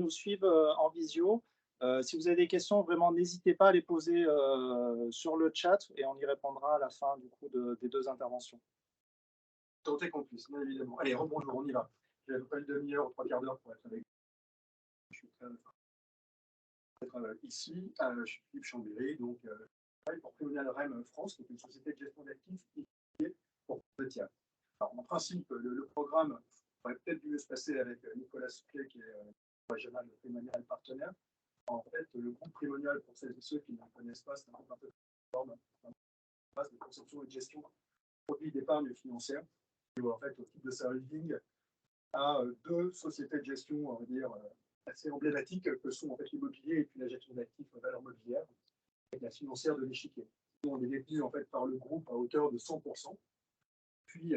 nous suivent en visio. Si vous avez des questions, vraiment, n'hésitez pas à les poser sur le chat et on y répondra à la fin du coup des deux interventions. Tenter qu'on puisse, bien évidemment. Allez, rebonjour, on y va. J'ai à peu près une demi-heure, trois quarts d'heure pour être avec vous. Je suis très ici. Je suis Philippe Chambéry, donc je travaille pour Primonial REM France, qui est une société de gestion d'actifs initiée pour le tiers. Alors, en principe, le programme aurait peut-être dû se passer avec Nicolas Souquet, qui est régional Primonial partenaire. En fait, le groupe Primonial, pour celles et ceux qui ne le connaissent pas, c'est un groupe un peu forme, un base de conception et de gestion de produits d'épargne financière. Et en fait, au titre de sa holding, à deux sociétés de gestion, on va dire, assez emblématiques, que sont en fait l'immobilier et puis la gestion d'actifs valeurs mobilières, et la financière de l'échiquier. On est détenu en fait par le groupe à hauteur de 100%. Puis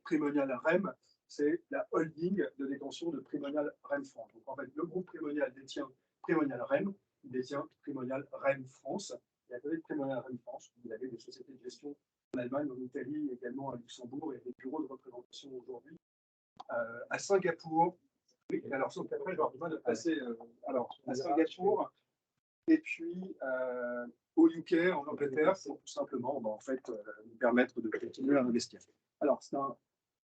Primonial REM, c'est la holding de détention de Primonial REM France. Donc en fait, le groupe Primonial détient Primonial REM, il détient Primonial REM France. Et à côté de Primonial REM France, vous avez des sociétés de gestion en Allemagne, en Italie, également à Luxembourg, et des bureaux de représentation aujourd'hui à Singapour. Oui, et alors, sauf qu'après, je leur demande de passer à Singapour et puis au UK, en Angleterre, pour tout simplement en fait, nous permettre de continuer à investir. Alors, c'est une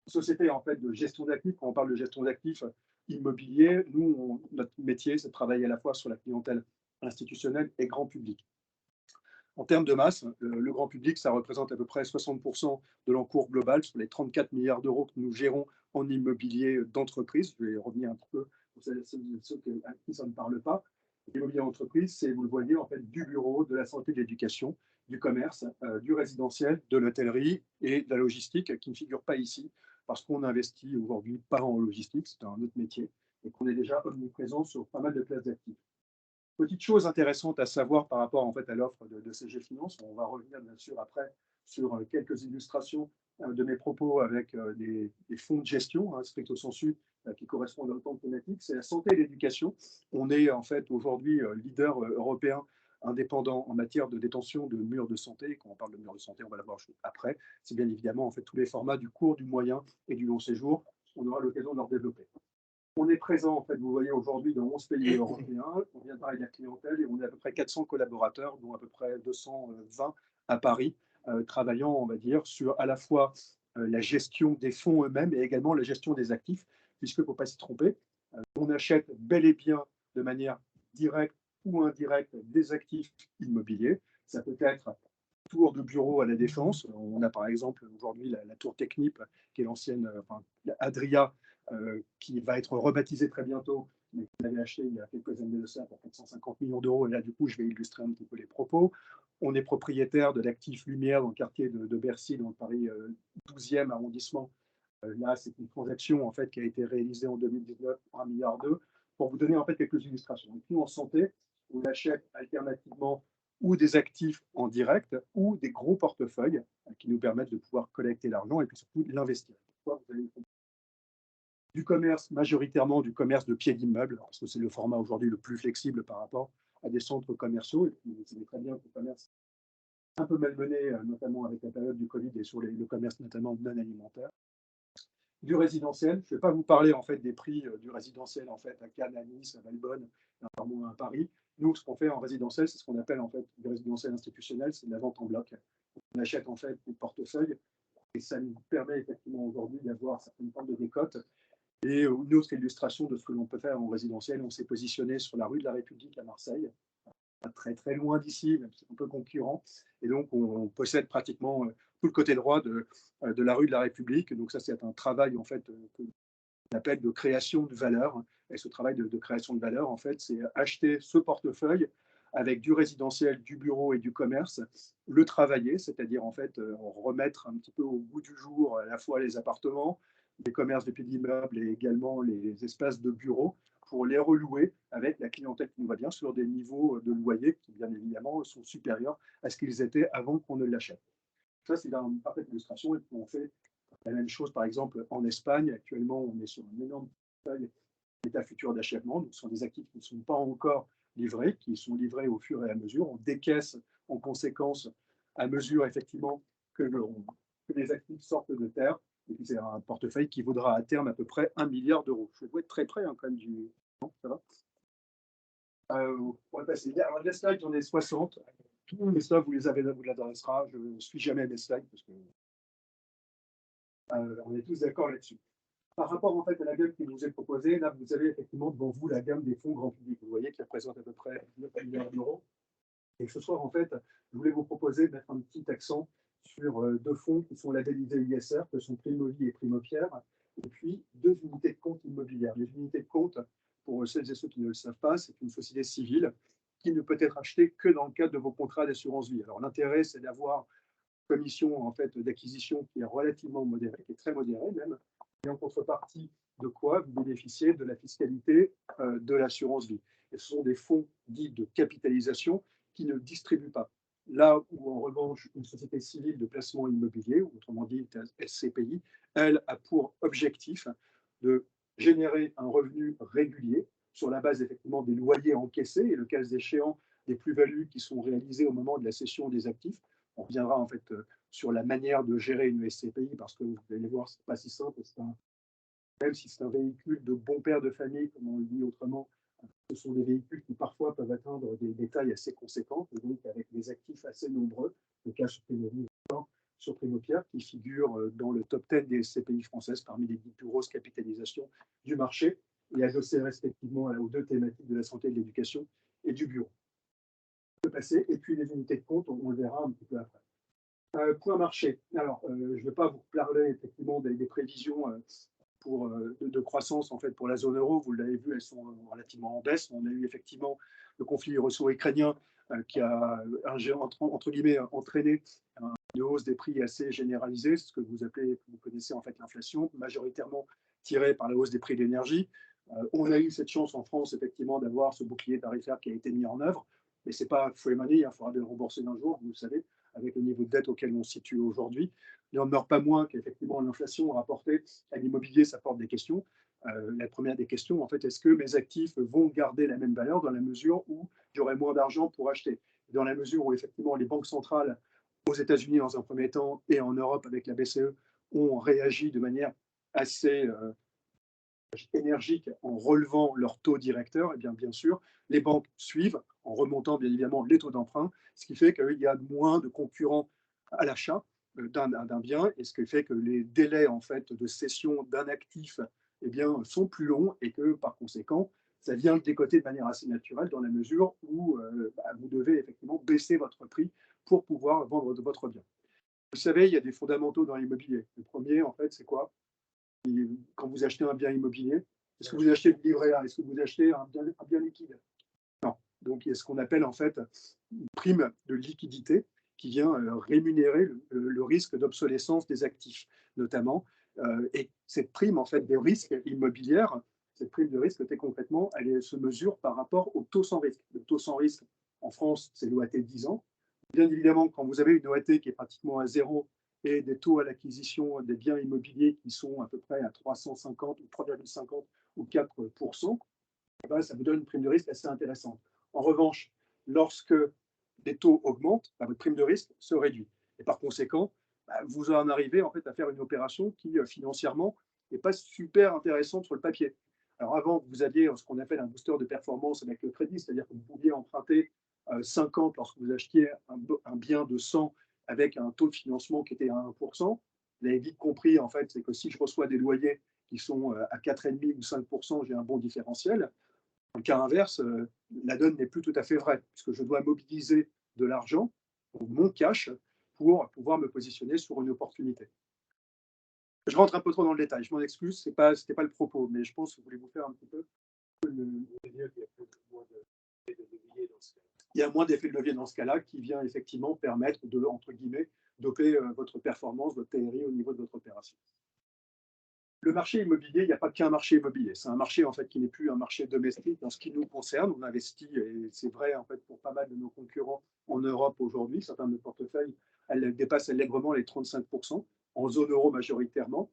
société en fait, de gestion d'actifs. Quand on parle de gestion d'actifs immobiliers, nous, notre métier, c'est de travailler à la fois sur la clientèle institutionnelle et grand public. En termes de masse, le grand public, ça représente à peu près 60% de l'encours global sur les 34 milliards d'euros que nous gérons en immobilier d'entreprise. Je vais revenir un petit peu pour ceux à qui ça ne parle pas. L'immobilier d'entreprise, c'est, vous le voyez, en fait, du bureau, de la santé, de l'éducation, du commerce, du résidentiel, de l'hôtellerie et de la logistique qui ne figure pas ici parce qu'on investit aujourd'hui pas en logistique, c'est un autre métier, et qu'on est déjà omniprésent sur pas mal de classes d'actifs. Petite chose intéressante à savoir par rapport en fait, à l'offre de CG Finance, on va revenir bien sûr après sur quelques illustrations de mes propos avec des fonds de gestion, stricto sensu, qui correspondent à autant de thématiques. C'est la santé et l'éducation. On est en fait aujourd'hui leader européen indépendant en matière de détention de murs de santé. Quand on parle de murs de santé, on va la voir après. C'est bien évidemment en fait tous les formats du court, du moyen et du long séjour. On aura l'occasion de leur développer. On est présent, en fait, vous voyez, aujourd'hui dans 11 pays européens. On vient de parler de la clientèle et on est à peu près 400 collaborateurs, dont à peu près 220 à Paris, travaillant, on va dire, sur à la fois la gestion des fonds eux-mêmes et également la gestion des actifs, puisqu'il ne faut pas s'y tromper. On achète bel et bien de manière directe ou indirecte des actifs immobiliers. Ça peut être tour de bureau à la Défense. On a par exemple aujourd'hui la tour Technip, qui est l'ancienne Adria, qui va être rebaptisée très bientôt, mais qu'on avait acheté il y a quelques années de ça pour 450 millions d'euros. Et là, du coup, je vais illustrer un petit peu les propos. On est propriétaire de l'actif Lumière dans le quartier de Bercy, dans le Paris 12e arrondissement. Là, c'est une transaction en fait, qui a été réalisée en 2019 pour 1,2 milliard pour vous donner en fait quelques illustrations. Et puis en santé, on achète alternativement ou des actifs en direct ou des gros portefeuilles qui nous permettent de pouvoir collecter l'argent et puis surtout de l'investir. Du commerce, majoritairement du commerce de pieds d'immeubles, parce que c'est le format aujourd'hui le plus flexible par rapport à des centres commerciaux. Et puis, vous savez très bien que le commerce est un peu malmené, notamment avec la période du Covid et sur le commerce notamment non alimentaire. Du résidentiel, je ne vais pas vous parler en fait des prix du résidentiel en fait à Cannes, à Nice, à Valbonne, à Paris. Nous, ce qu'on fait en résidentiel, c'est ce qu'on appelle en fait du résidentiel institutionnel, c'est de la vente en bloc. On achète en fait des portefeuilles et ça nous permet effectivement aujourd'hui d'avoir certaines formes de décote. Et une autre illustration de ce que l'on peut faire en résidentiel, on s'est positionné sur la rue de la République à Marseille, pas très très loin d'ici, même si c'est un peu concurrent. Et donc on possède pratiquement tout le côté droit de la rue de la République. Donc ça, c'est un travail en fait qu'on appelle de création de valeur. Et ce travail de création de valeur, en fait, c'est acheter ce portefeuille avec du résidentiel, du bureau et du commerce, le travailler, c'est-à-dire en fait remettre un petit peu au goût du jour à la fois les appartements, les commerces de pieds d'immeubles et également les espaces de bureaux pour les relouer avec la clientèle qui nous va bien sur des niveaux de loyer qui, bien évidemment, sont supérieurs à ce qu'ils étaient avant qu'on ne l'achète. Ça, c'est une parfaite illustration. Et puis, on fait la même chose, par exemple, en Espagne. Actuellement, on est sur un énorme portefeuille d'état futur d'achèvement. Donc, ce sont des actifs qui ne sont pas encore livrés, qui sont livrés au fur et à mesure. On décaisse en conséquence à mesure, effectivement, que les actifs sortent de terre. Et puis, c'est un portefeuille qui vaudra à terme à peu près 1 milliard d'euros. Je vais être très près quand même du. Non, ça va On va passer. Alors, les slides, j'en ai 60. Tous les slides, vous les avez, vous l'adressera. Je ne suis jamais à mes slides parce que on est tous d'accord là-dessus. Par rapport en fait à la gamme qui nous est proposée, là vous avez effectivement devant vous la gamme des fonds grand public. Vous voyez qui représente à peu près 9 milliards d'euros. Et ce soir, en fait, je voulais vous proposer de mettre un petit accent sur deux fonds qui sont labellisés ISR, que sont Primovie et Primopierre, et puis deux unités de compte immobilières. Les unités de compte, pour celles et ceux qui ne le savent pas, c'est une société civile qui ne peut être achetée que dans le cadre de vos contrats d'assurance vie. Alors l'intérêt, c'est d'avoir une commission en fait d'acquisition qui est relativement modérée, qui est très modérée même, et en contrepartie de quoi vous bénéficiez de la fiscalité de l'assurance vie. Et ce sont des fonds dits de capitalisation qui ne distribuent pas. Là où, en revanche, une société civile de placement immobilier, ou autrement dit SCPI, elle a pour objectif de générer un revenu régulier sur la base effectivement des loyers encaissés et le cas échéant des plus-values qui sont réalisées au moment de la cession des actifs. On reviendra en fait sur la manière de gérer une SCPI parce que vous allez voir, ce n'est pas si simple. Même si c'est un véhicule de bon père de famille, comme on le dit autrement, ce sont des véhicules qui parfois peuvent atteindre des tailles assez conséquentes, et donc avec des actifs assez nombreux, le cas sur Primopierre, qui figure dans le top 10 des SCPI françaises parmi les 10 plus grosses capitalisations du marché, et adossé respectivement aux deux thématiques de la santé et de l'éducation et du bureau. Passer, et puis les unités de compte, on le verra un petit peu après. Point marché. Alors, je ne vais pas vous parler effectivement des prévisions de croissance en fait pour la zone euro. Vous l'avez vu, elles sont relativement en baisse. On a eu effectivement le conflit russo-ukrainien qui a entre guillemets entraîné une hausse des prix assez généralisée, ce que vous appelez, vous connaissez en fait l'inflation, majoritairement tirée par la hausse des prix de l'énergie. On a eu cette chance en France effectivement d'avoir ce bouclier tarifaire qui a été mis en œuvre, mais c'est pas free money, il faudra le rembourser un jour, vous le savez, avec le niveau de dette auquel on se situe aujourd'hui. Il n'en demeure pas moins qu'effectivement l'inflation rapportée à l'immobilier, ça porte des questions. La première des questions, en fait, est-ce que mes actifs vont garder la même valeur dans la mesure où j'aurai moins d'argent pour acheter? Dans la mesure où effectivement les banques centrales aux États-Unis dans un premier temps et en Europe avec la BCE ont réagi de manière assez énergique en relevant leur taux directeur, et bien sûr, les banques suivent en remontant bien évidemment les taux d'emprunt, ce qui fait qu'il y a moins de concurrents à l'achat d'un bien, et ce qui fait que les délais en fait de cession d'un actif sont plus longs et que par conséquent, ça vient le décoter de manière assez naturelle dans la mesure où vous devez effectivement baisser votre prix pour pouvoir vendre votre bien. Vous savez, il y a des fondamentaux dans l'immobilier. Le premier, en fait, c'est quoi? Quand vous achetez un bien immobilier, est-ce que vous achetez le livret A? Est-ce que vous achetez un bien liquide? Non. Donc, il y a ce qu'on appelle en fait une prime de liquidité qui vient rémunérer le risque d'obsolescence des actifs, notamment. Et cette prime en fait des risques immobilières, cette prime de risque, très concrètement, elle se mesure par rapport au taux sans risque. Le taux sans risque en France, c'est l'OAT 10 ans. Bien évidemment, quand vous avez une OAT qui est pratiquement à zéro et des taux à l'acquisition des biens immobiliers qui sont à peu près à 350 ou 3,50 ou 4%, ça vous donne une prime de risque assez intéressante. En revanche, lorsque les taux augmentent, votre prime de risque se réduit. Et par conséquent, vous en arrivez en fait à faire une opération qui financièrement n'est pas super intéressante sur le papier. Alors avant, vous aviez ce qu'on appelle un booster de performance avec le crédit, c'est-à-dire que vous pouviez emprunter 50 lorsque vous achetiez un bien de 100 avec un taux de financement qui était à 1%. Vous avez vite compris, en fait, c'est que si je reçois des loyers qui sont à 4,5 ou 5%, j'ai un bon différentiel. Dans le cas inverse, la donne n'est plus tout à fait vraie, puisque je dois mobiliser de l'argent, mon cash, pour pouvoir me positionner sur une opportunité. Je rentre un peu trop dans le détail, je m'en excuse, ce n'était pas le propos, mais je pense que je voulais vous faire un petit peu il y a moins d'effet de levier dans ce cas-là qui vient effectivement permettre de, entre guillemets, doper votre performance, votre TRI au niveau de votre opération. Le marché immobilier, il n'y a pas qu'un marché immobilier. C'est un marché en fait qui n'est plus un marché domestique dans ce qui nous concerne. On investit, et c'est vrai en fait pour pas mal de nos concurrents en Europe aujourd'hui. Certains de nos portefeuilles, elles dépassent allègrement les 35%, en zone euro majoritairement.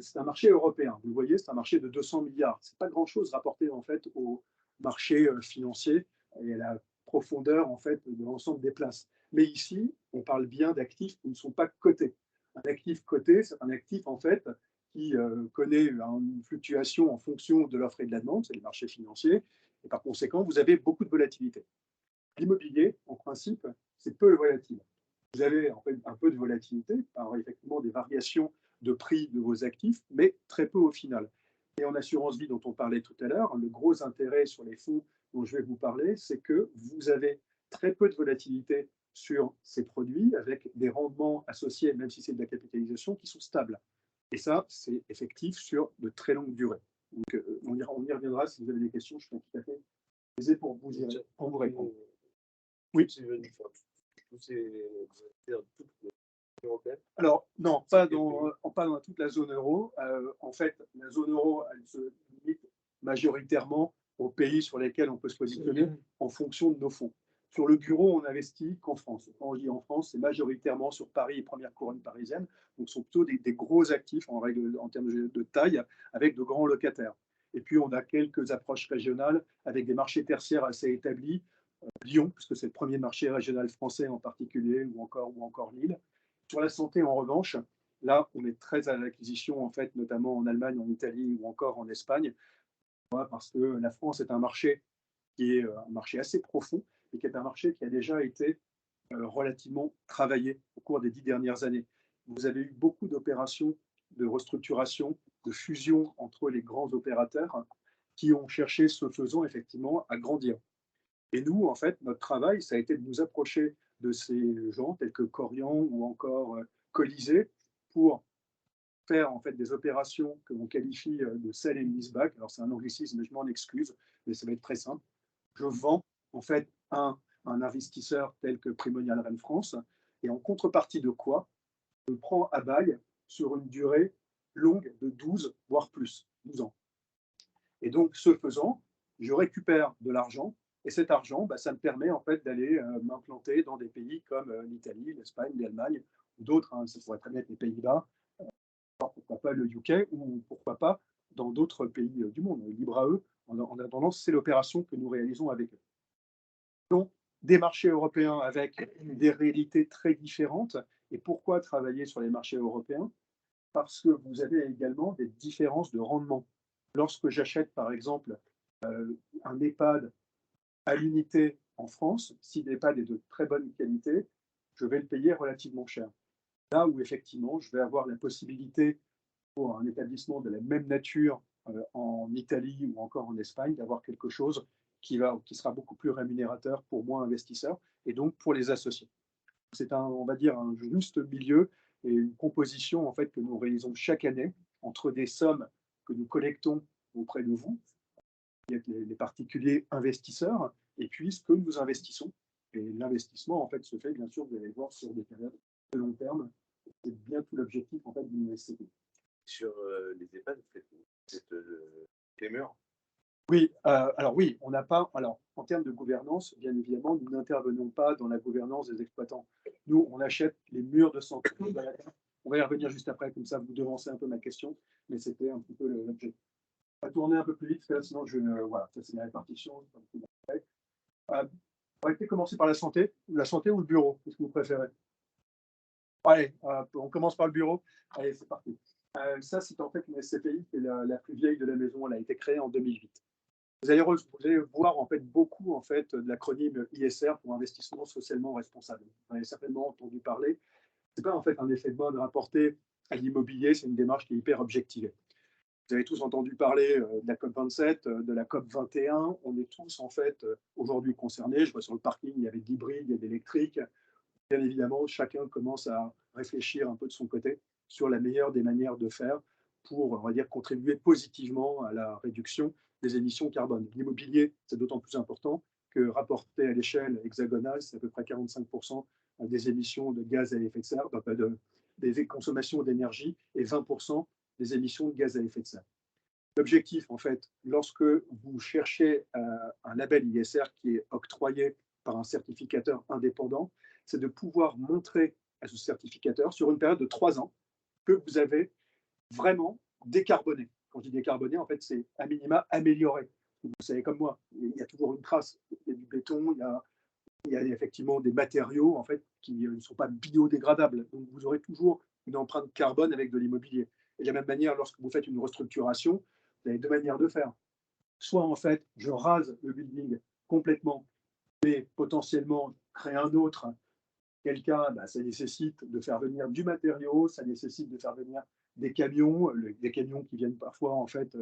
C'est un marché européen. Vous le voyez, c'est un marché de 200 milliards. C'est pas grand-chose rapporté en fait au marché financier et à la profondeur en fait de l'ensemble des places. Mais ici, on parle bien d'actifs qui ne sont pas cotés. Un actif coté, c'est un actif en fait qui connaît une fluctuation en fonction de l'offre et de la demande, c'est les marchés financiers, Et par conséquent, vous avez beaucoup de volatilité. L'immobilier, en principe, c'est peu volatile. Vous avez en fait un peu de volatilité par effectivement des variations de prix de vos actifs, mais très peu au final. Et en assurance vie dont on parlait tout à l'heure, le gros intérêt sur les fonds dont je vais vous parler, c'est que vous avez très peu de volatilité sur ces produits avec des rendements associés, même si c'est de la capitalisation, qui sont stables. Et ça, c'est effectif sur de très longues durées. Donc, on y reviendra si vous avez des questions. Je suis tout à fait plaisir pour vous répondre. Oui. Alors, non, pas dans toute la zone euro. En fait, la zone euro, elle se limite majoritairement aux pays sur lesquels on peut se positionner en fonction de nos fonds. Sur le bureau, on n'investit qu'en France. Quand je dis en France, c'est majoritairement sur Paris et première couronne parisienne. Donc, ce sont plutôt des gros actifs en termes de taille, avec de grands locataires. Et puis, on a quelques approches régionales avec des marchés tertiaires assez établis. Lyon, puisque c'est le premier marché régional français en particulier, ou encore Lille. Sur la santé, en revanche, là, on est très à l'acquisition, en fait, notamment en Allemagne, en Italie ou encore en Espagne, parce que la France est un marché qui est un marché assez profond et qui est un marché qui a déjà été relativement travaillé au cours des 10 dernières années. Vous avez eu beaucoup d'opérations de restructuration, de fusion entre les grands opérateurs qui ont cherché, ce faisant, effectivement, à grandir. Et nous, en fait, notre travail, ça a été de nous approcher de ces gens tels que Corian ou encore Colisée pour faire en fait des opérations que l'on qualifie de sell and leaseback. Alors c'est un anglicisme, mais je m'en excuse, mais ça va être très simple. Je vends en fait un investisseur tel que Primonial Rennes France, et en contrepartie de quoi je prends à bail sur une durée longue de 12, voire plus, 12 ans. Et donc, ce faisant, je récupère de l'argent, et cet argent, ça me permet en fait d'aller m'implanter dans des pays comme l'Italie, l'Espagne, l'Allemagne, ou d'autres, ça pourrait très bien être les Pays-Bas, pourquoi pas le UK, ou pourquoi pas dans d'autres pays du monde. Libre à eux, en attendant, c'est l'opération que nous réalisons avec eux. Donc, des marchés européens avec des réalités très différentes. Et pourquoi travailler sur les marchés européens? Parce que vous avez également des différences de rendement. Lorsque j'achète, par exemple, un EHPAD à l'unité en France, si l'EHPAD est de très bonne qualité, je vais le payer relativement cher. Là où, effectivement, je vais avoir la possibilité, pour un établissement de la même nature en Italie ou encore en Espagne, d'avoir quelque chose qui sera beaucoup plus rémunérateur pour moi, investisseur, et donc pour les associés. C'est on va dire, un juste milieu et une composition en fait que nous réalisons chaque année entre des sommes que nous collectons auprès de vous, les particuliers investisseurs, et puis ce que nous investissons. Et l'investissement en fait se fait bien sûr, vous allez voir, sur des périodes de long terme. C'est bien tout l'objectif en fait d'une SCP. Sur les EHPAD, vous faites les murs. Oui, alors oui, on n'a pas. Alors, en termes de gouvernance, bien évidemment, nous n'intervenons pas dans la gouvernance des exploitants. Nous, on achète les murs de santé. On va y revenir juste après, comme ça vous devancez un peu ma question, mais c'était un petit peu l'objet. On va tourner un peu plus vite, parce que sinon, voilà, ça c'est la répartition. On va peut-être commencer par la santé ou le bureau, qu'est-ce que vous préférez? Allez, on commence par le bureau. Allez, c'est parti. Ça, c'est en fait une SCPI qui est la plus vieille de la maison. Elle a été créée en 2008. Vous allez voir en fait beaucoup en fait de l'acronyme ISR pour investissement socialement responsable. Vous en avez certainement entendu parler. C'est pas en fait un effet de mode rapporté à l'immobilier, c'est une démarche qui est hyper objectivée. Vous avez tous entendu parler de la COP 27, de la COP 21. On est tous en fait aujourd'hui concernés. Je vois sur le parking, il y avait de l'hybride, il y a de l'électrique. Bien évidemment, chacun commence à réfléchir un peu de son côté sur la meilleure des manières de faire pour, on va dire, contribuer positivement à la réduction des émissions carbone. L'immobilier, c'est d'autant plus important que rapporté à l'échelle hexagonale, c'est à peu près 45% des émissions de gaz à effet de serre, des consommations d'énergie, et 20% des émissions de gaz à effet de serre. L'objectif, en fait, lorsque vous cherchez un label ISR qui est octroyé par un certificateur indépendant, c'est de pouvoir montrer à ce certificateur, sur une période de 3 ans, que vous avez vraiment décarboné. Quand je dis décarboné, en fait, c'est à minima amélioré. Vous savez comme moi, il y a toujours une trace. Il y a du béton, il y a effectivement des matériaux en fait, qui ne sont pas biodégradables. Donc, vous aurez toujours une empreinte carbone avec de l'immobilier. Et de la même manière, lorsque vous faites une restructuration, vous avez deux manières de faire. soit en fait, je rase le building complètement, mais potentiellement créer un autre. Quel cas, bah, ça nécessite de faire venir du matériau, ça nécessite de faire venir des camions, des camions qui viennent parfois en fait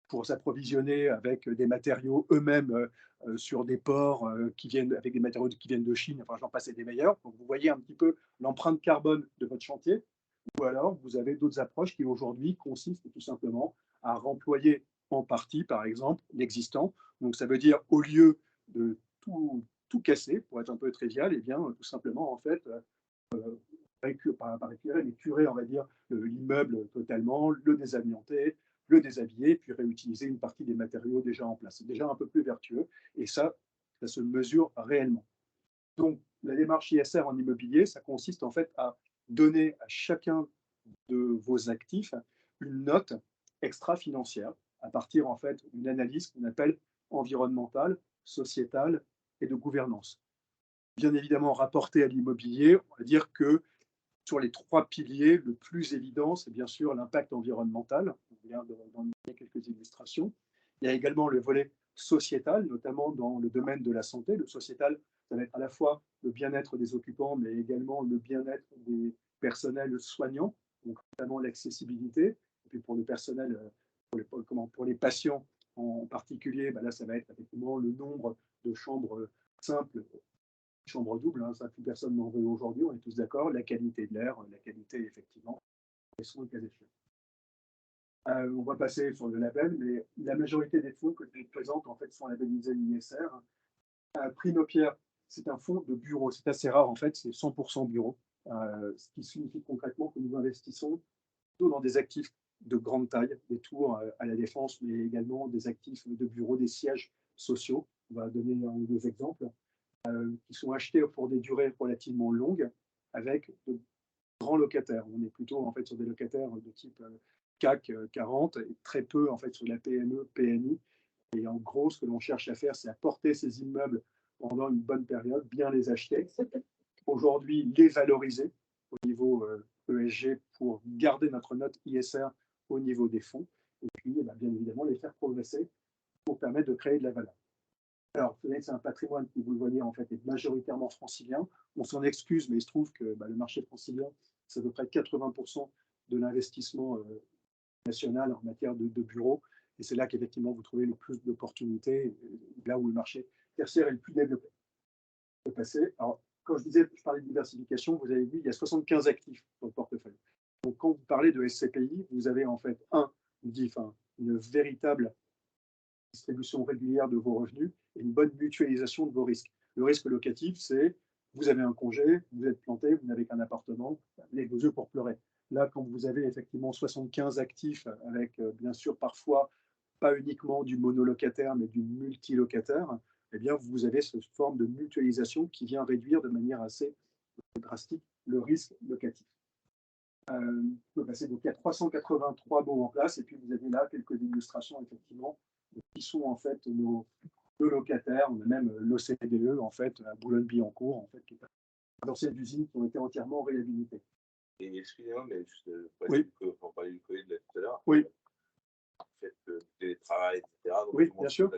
pour s'approvisionner avec des matériaux eux-mêmes sur des ports qui viennent avec des matériaux qui viennent de Chine, enfin j'en passe et des meilleurs. Donc vous voyez un petit peu l'empreinte carbone de votre chantier, ou alors vous avez d'autres approches qui aujourd'hui consistent tout simplement à remployer en partie, par exemple, l'existant. Donc ça veut dire au lieu de tout casser, pour être un peu trivial, et bien tout simplement en fait pas récupérer, mais curer, on va dire, l'immeuble totalement, le désamianter, le déshabiller, puis réutiliser une partie des matériaux déjà en place. C'est déjà un peu plus vertueux, et ça se mesure réellement. Donc, la démarche ISR en immobilier, ça consiste en fait à donner à chacun de vos actifs une note extra-financière à partir en fait d'une analyse qu'on appelle environnementale, sociétale et de gouvernance. Bien évidemment, rapporté à l'immobilier, on va dire que sur les trois piliers, le plus évident, c'est bien sûr l'impact environnemental. On vient d'en donner quelques illustrations. Il y a également le volet sociétal, notamment dans le domaine de la santé. Le sociétal, ça va être à la fois le bien-être des occupants, mais également le bien-être des personnels soignants, donc notamment l'accessibilité. Et puis pour le personnel, pour les patients en particulier, ben là, ça va être effectivement le nombre de chambres simples, chambre double, hein, ça plus personne n'en veut aujourd'hui, on est tous d'accord, la qualité de l'air, la qualité effectivement, et soins cas échéant. On va passer sur le label, mais la majorité des fonds que je présente en fait sont labellisés ISR. Primopierre, c'est un fonds de bureau, c'est assez rare en fait, c'est 100% bureau, ce qui signifie concrètement que nous investissons plutôt dans des actifs de grande taille, des tours à la défense, mais également des actifs de bureau, des sièges sociaux. On va donner un ou deux exemples qui sont achetés pour des durées relativement longues avec de grands locataires. On est plutôt en fait sur des locataires de type CAC 40 et très peu en fait sur la PME, PMI. Et en gros, ce que l'on cherche à faire, c'est à porter ces immeubles pendant une bonne période, bien les acheter. Aujourd'hui, les valoriser au niveau ESG pour garder notre note ISR au niveau des fonds. Et puis, bien évidemment, les faire progresser pour permettre de créer de la valeur. Alors, c'est un patrimoine qui, vous le voyez, en fait, est majoritairement francilien. On s'en excuse, mais il se trouve que le marché francilien, c'est à peu près 80% de l'investissement national en matière de bureaux. Et c'est là qu'effectivement, vous trouvez le plus d'opportunités, là où le marché tertiaire est le plus développé. Je peux passer. Alors, quand je parlais de diversification, vous avez vu, il y a 75 actifs dans le portefeuille. Donc, quand vous parlez de SCPI, vous avez en fait une véritable distribution régulière de vos revenus et une bonne mutualisation de vos risques. Le risque locatif, c'est vous avez un congé, vous êtes planté, vous n'avez qu'un appartement, les vos yeux pour pleurer. Là, quand vous avez effectivement 75 actifs avec bien sûr parfois pas uniquement du monolocataire mais du multilocataire, eh bien vous avez cette forme de mutualisation qui vient réduire de manière assez drastique le risque locatif. On peut passer, donc il y a 383 baux en place et puis vous avez là quelques illustrations effectivement qui sont en fait nos locataires. On a même l'OCDE en fait à Boulogne-Billancourt en fait qui est d'anciennes usines qui ont été entièrement réhabilitées. Et excusez-moi, mais juste oui. Pour parler du Covid là, tout à l'heure, oui. En fait, le télétravail, etc. Donc, oui, bien sûr.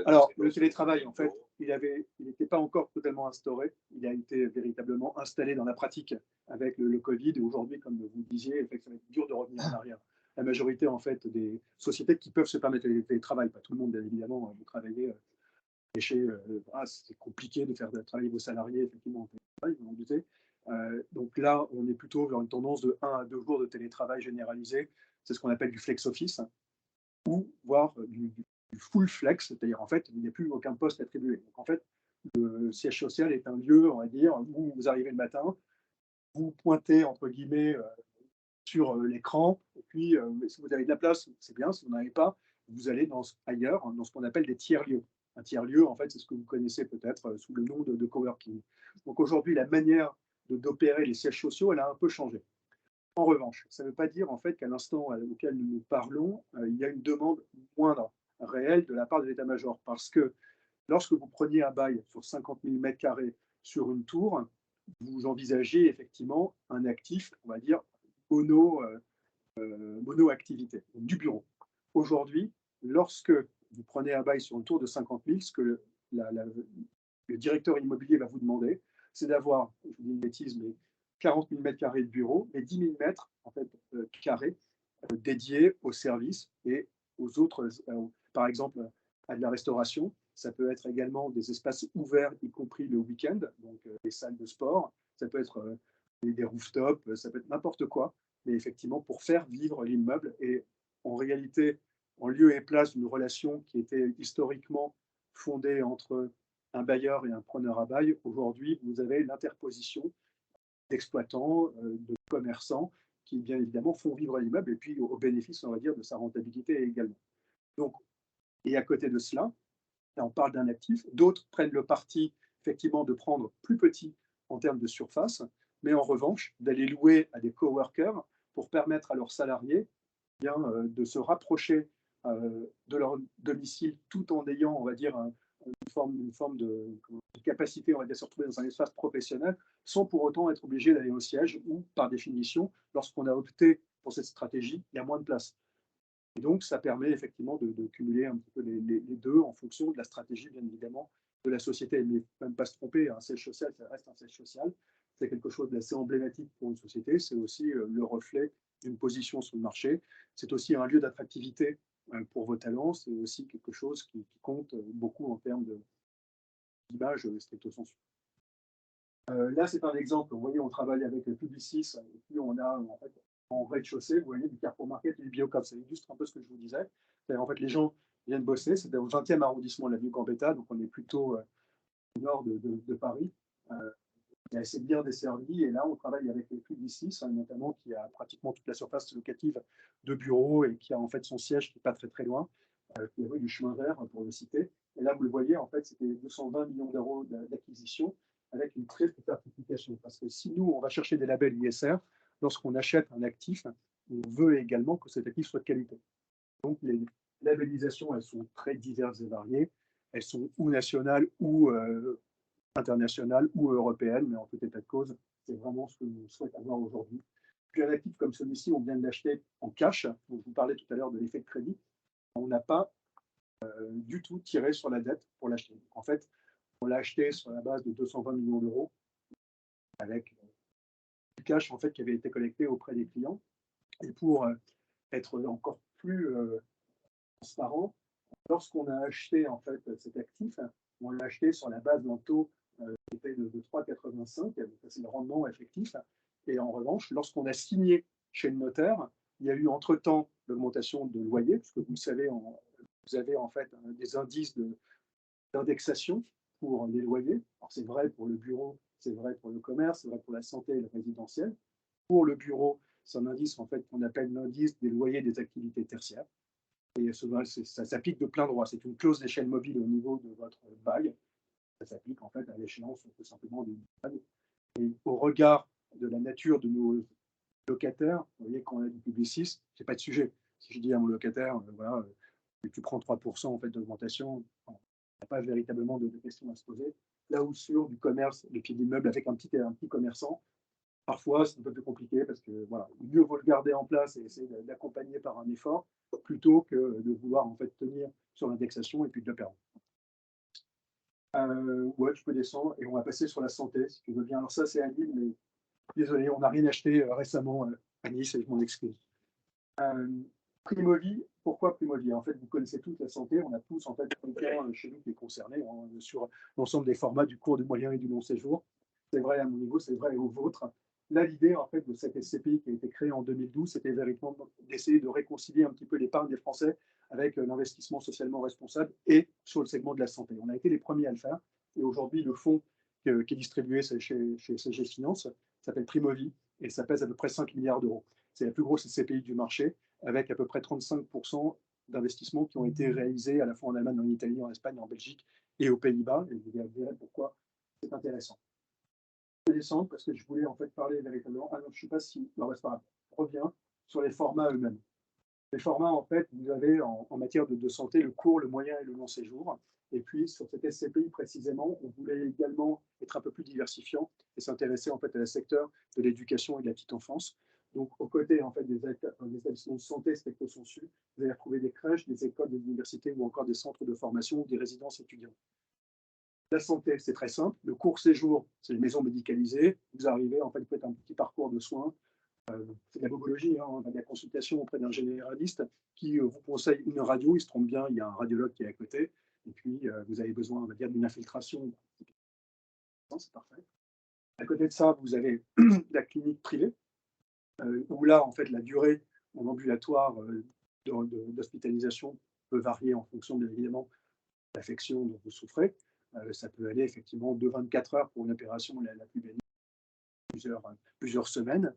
Alors, le télétravail, en fait, il n'était pas encore totalement instauré. Il a été véritablement installé dans la pratique avec le Covid. Et aujourd'hui, comme vous le disiez, en fait, ça va être dur de revenir en arrière. La majorité, en fait, des sociétés qui peuvent se permettre le télétravail, pas tout le monde, bien évidemment, vous travaillez chez. C'est compliqué de faire travailler vos salariés, effectivement, en télétravail, vous en doutez. Donc là, on est plutôt vers une tendance de 1 à 2 jours de télétravail généralisé. C'est ce qu'on appelle du flex office, ou voire du full flex, c'est-à-dire en fait, il n'y a plus aucun poste attribué. Donc en fait, le siège social est un lieu, on va dire, où vous arrivez le matin, vous pointez, entre guillemets, sur l'écran, et puis si vous avez de la place, c'est bien, si vous n'en avez pas, vous allez ailleurs, dans ce qu'on appelle des tiers-lieux. Un tiers-lieu, en fait, c'est ce que vous connaissez peut-être sous le nom de coworking. Donc aujourd'hui, la manière d'opérer les sièges sociaux, elle a un peu changé. En revanche, ça ne veut pas dire en fait qu'à l'instant auquel nous parlons, il y a une demande moindre réelle de la part de l'état-major. Parce que lorsque vous preniez un bail sur 50 000 m² sur une tour, vous envisagez effectivement un actif, on va dire, mono-activité, du bureau. Aujourd'hui, lorsque vous prenez un bail sur une tour de 50 000, ce que le directeur immobilier va vous demander, c'est d'avoir, je vous dis une bêtise, mais 40 000 mètres carrés de bureau, mais 10 000 mètres en fait, carrés dédiés aux services et aux autres, par exemple, à de la restauration. Ça peut être également des espaces ouverts, y compris le week-end, donc des salles de sport. Ça peut être des rooftops, ça peut être n'importe quoi, mais effectivement pour faire vivre l'immeuble. Et en réalité, en lieu et place d'une relation qui était historiquement fondée entre un bailleur et un preneur à bail, aujourd'hui, vous avez l'interposition d'exploitants, de commerçants qui, bien évidemment, font vivre l'immeuble et puis au bénéfice, on va dire, de sa rentabilité également. Donc, et à côté de cela, là, on parle d'un actif. D'autres prennent le parti, effectivement, de prendre plus petit en termes de surface, mais en revanche, d'aller louer à des coworkers pour permettre à leurs salariés bien, de se rapprocher de leur domicile tout en ayant, on va dire, une forme de capacité, on va dire, se retrouver dans un espace professionnel sans pour autant être obligé d'aller au siège où, par définition, lorsqu'on a opté pour cette stratégie, il y a moins de place. Et donc, ça permet effectivement de cumuler un petit peu les deux en fonction de la stratégie, bien évidemment, de la société. Mais même pas se tromper, un siège social, ça reste un siège social. C'est quelque chose d'assez emblématique pour une société. C'est aussi le reflet d'une position sur le marché. C'est aussi un lieu d'attractivité pour vos talents. C'est aussi quelque chose qui compte beaucoup en termes d'image stricto sensu. Là, c'est un exemple. Vous voyez, on travaille avec Publicis et puis on a en fait en rez-de-chaussée, vous voyez, du Carrefour Market et du Biocop. Ça illustre un peu ce que je vous disais. En fait, les gens viennent bosser. C'était au 20e arrondissement de l'avenue Gambetta, donc on est plutôt au nord de Paris. C'est assez bien desservi. Et là, on travaille avec Publicis, notamment, qui a pratiquement toute la surface locative de bureaux et qui a en fait son siège qui n'est pas très très loin, qui est rue du Chemin Vert, pour le citer. Et là, vous le voyez, en fait, c'était 220 millions d'euros d'acquisition avec une très forte certification. Parce que si nous, on va chercher des labels ISR, lorsqu'on achète un actif, on veut également que cet actif soit de qualité. Donc, les labellisations, elles sont très diverses et variées. Elles sont ou nationales ou internationales ou européennes, mais en tout état de cause, c'est vraiment ce que nous souhaitons avoir aujourd'hui. Puis un actif comme celui-ci, on vient de l'acheter en cash. Donc, je vous parlais tout à l'heure de l'effet de crédit. On n'a pas du tout tiré sur la dette pour l'acheter. En fait, on l'a acheté sur la base de 220 millions d'euros avec du cash en fait, qui avait été collecté auprès des clients. Et pour être encore plus transparent, lorsqu'on a acheté en fait, cet actif, on l'a acheté sur la base d'un taux qui était de 3,85, c'est le rendement effectif. Et en revanche, lorsqu'on a signé chez le notaire, il y a eu entre-temps l'augmentation de loyer, puisque vous savez, vous avez en fait des indices d'indexation pour les loyers. Alors c'est vrai pour le bureau, c'est vrai pour le commerce, c'est vrai pour la santé et le résidentiel. Pour le bureau, c'est un indice en fait qu'on appelle l'indice des loyers des activités tertiaires. Et ça s'applique de plein droit. C'est une clause d'échelle mobile au niveau de votre bail. Ça s'applique en fait à l'échéance tout simplement du bail. Et au regard de la nature de nos locataires, vous voyez, quand on a du Publicis, c'est pas de sujet. Si je dis à mon locataire, voilà, tu prends 3% en fait d'augmentation, il n'y a pas véritablement de questions à se poser. Là où sur du commerce, le pied d'immeuble avec un petit commerçant, parfois c'est un peu plus compliqué parce que voilà, mieux vaut le garder en place et essayer d'accompagner par un effort plutôt que de vouloir en fait tenir sur l'indexation et puis de le perdre. Ouais, je peux descendre et on va passer sur la santé, si tu veux bien. Alors ça, c'est à Lille, mais désolé, on n'a rien acheté récemment à Nice et je m'en excuse. Primovi, pourquoi Primovi? En fait, vous connaissez tous la santé, on a tous en fait quelqu'un chez nous qui est concerné sur l'ensemble des formats du court, du moyen et du long séjour. C'est vrai à mon niveau, c'est vrai au vôtre. Là, l'idée en fait de cette SCPI qui a été créée en 2012, c'était véritablement d'essayer de réconcilier un petit peu l'épargne des Français avec l'investissement socialement responsable et sur le segment de la santé. On a été les premiers à le faire et aujourd'hui, le fonds qui est distribué chez CG Finance s'appelle Primovi et ça pèse à peu près 5 milliards d'euros. C'est la plus grosse SCPI du marché avec à peu près 35% d'investissements qui ont été réalisés à la fois en Allemagne, en Italie, en Espagne, en Belgique et aux Pays-Bas. Et vous verrez pourquoi c'est intéressant. Intéressant parce que je voulais en fait parler véritablement. Ah non, je ne sais pas si. Non, c'est pas grave. Je reviens sur les formats eux-mêmes. Les formats, en fait, vous avez en matière de santé le court, le moyen et le long séjour. Et puis, sur cette SCPI précisément, on voulait également être un peu plus diversifiant et s'intéresser en fait à la secteur de l'éducation et de la petite enfance. Donc, aux côtés en fait, des établissements de santé spectro sensu, vous allez retrouver des crèches, des écoles, des universités ou encore des centres de formation ou des résidences étudiantes. La santé, c'est très simple. Le court séjour, c'est les maisons médicalisées. Vous arrivez, en fait, vous faites un petit parcours de soins. C'est de la bobologie, hein, de la consultation auprès d'un généraliste qui vous conseille une radio. Il se trompe bien, il y a un radiologue qui est à côté. Et puis, vous avez besoin, on va dire, d'une infiltration. C'est parfait. À côté de ça, vous avez la clinique privée, où là, en fait, la durée en ambulatoire d'hospitalisation peut varier en fonction, bien évidemment, de l'affection dont vous souffrez. Ça peut aller effectivement de 24 heures pour une opération la plus bénigne, plusieurs semaines.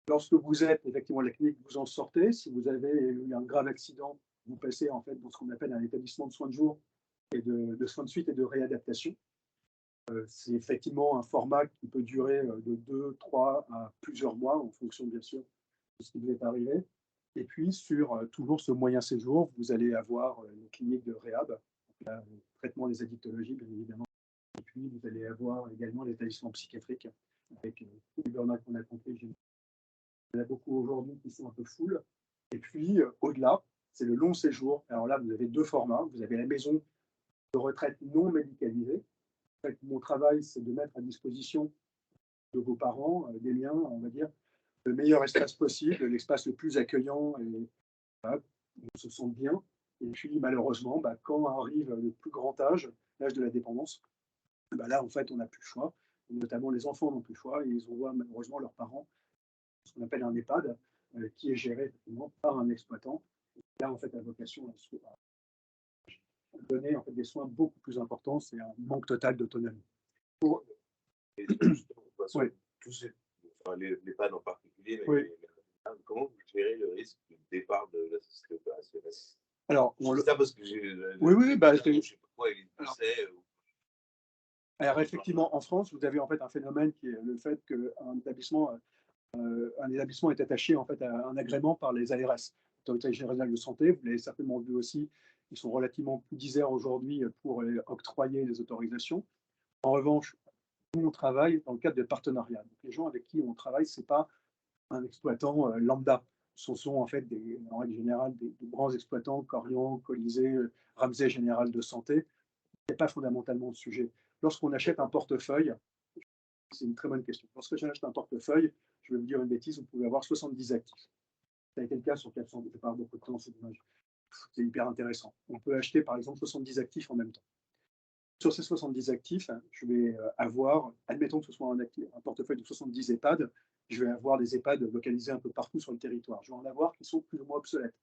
Lorsque vous êtes effectivement à la clinique, vous en sortez. Si vous avez eu un grave accident, vous passez en fait dans ce qu'on appelle un établissement de soins de jour et de soins de suite et de réadaptation. C'est effectivement un format qui peut durer de 2, 3 à plusieurs mois, en fonction bien sûr de ce qui vous est arrivé. Et puis, sur toujours ce moyen séjour, vous allez avoir une clinique de réhab, le traitement des addictologies, bien évidemment. Et puis, vous allez avoir également l'établissement psychiatrique, avec les burn-out qu'on a compris. Il y en a beaucoup aujourd'hui qui sont un peu full. Et puis, au-delà, c'est le long séjour. Alors là, vous avez deux formats. Vous avez la maison de retraite non médicalisée. En fait, mon travail, c'est de mettre à disposition de vos parents, des miens, on va dire, le meilleur espace possible, l'espace le plus accueillant et voilà, on se sent bien. Et puis, malheureusement, quand arrive le plus grand âge, l'âge de la dépendance, là, en fait, on n'a plus le choix. Et notamment, les enfants n'ont plus le choix et ils envoient malheureusement leurs parents, ce qu'on appelle un EHPAD, qui est géré effectivement par un exploitant. Et là, en fait, la vocation à donner en fait, des soins beaucoup plus importants, c'est un manque total d'autonomie. Pour... Et justement, Oui. tous ces, enfin, les PAD en particulier, mais Oui. comment vous gérez le risque de départ de la société opérationnelle? Alors, je dis ça parce que j'ai. Oui, je sais pas pourquoi il sait. Alors, effectivement, en France, vous avez en fait un phénomène qui est le fait qu'un établissement est attaché en fait à un agrément par les ARS, l'Autorité régionale de santé. Vous l'avez certainement vu aussi, ils sont relativement plus diserts aujourd'hui pour octroyer les autorisations. En revanche, nous, on travaille dans le cadre de partenariats. Donc, les gens avec qui on travaille, ce n'est pas un exploitant lambda. Ce sont en fait, en règle générale, des grands exploitants, Corian, Colisée, Ramsay Général de Santé. Il n'y a pas fondamentalement de sujet. Lorsqu'on achète un portefeuille, c'est une très bonne question. Lorsque j'achète un portefeuille, je vais vous dire une bêtise, vous pouvez avoir 70 actifs. Ça a été le cas sur 400, je parle beaucoup de temps, c'est dommage. C'est hyper intéressant. On peut acheter par exemple 70 actifs en même temps. Sur ces 70 actifs, je vais avoir, admettons que ce soit un portefeuille de 70 EHPAD, je vais avoir des EHPAD localisés un peu partout sur le territoire. Je vais en avoir qui sont plus ou moins obsolètes.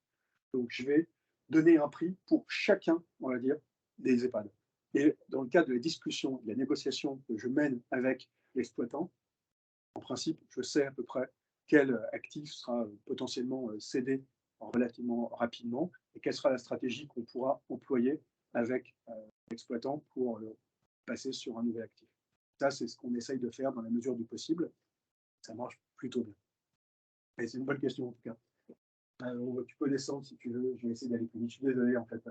Donc, je vais donner un prix pour chacun, on va dire, des EHPAD. Et dans le cadre de la discussion, de la négociation que je mène avec l'exploitant, en principe, je sais à peu près quel actif sera potentiellement cédé relativement rapidement et quelle sera la stratégie qu'on pourra employer avec l'exploitant pour passer sur un nouvel actif. Ça, c'est ce qu'on essaye de faire dans la mesure du possible. Ça marche plutôt bien. Et c'est une bonne question en tout cas. Tu peux descendre si tu veux, je vais essayer d'aller plus vite. Je suis désolé en fait.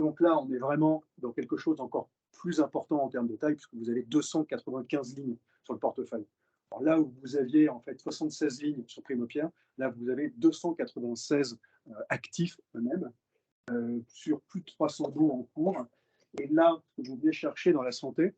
Donc là, on est vraiment dans quelque chose d'encore plus important en termes de taille, puisque vous avez 295 lignes sur le portefeuille. Alors là où vous aviez en fait 76 lignes sur Primopierre, là vous avez 296 actifs eux-mêmes, sur plus de 300 baux en cours. Et là, ce que vous venez chercher dans la santé,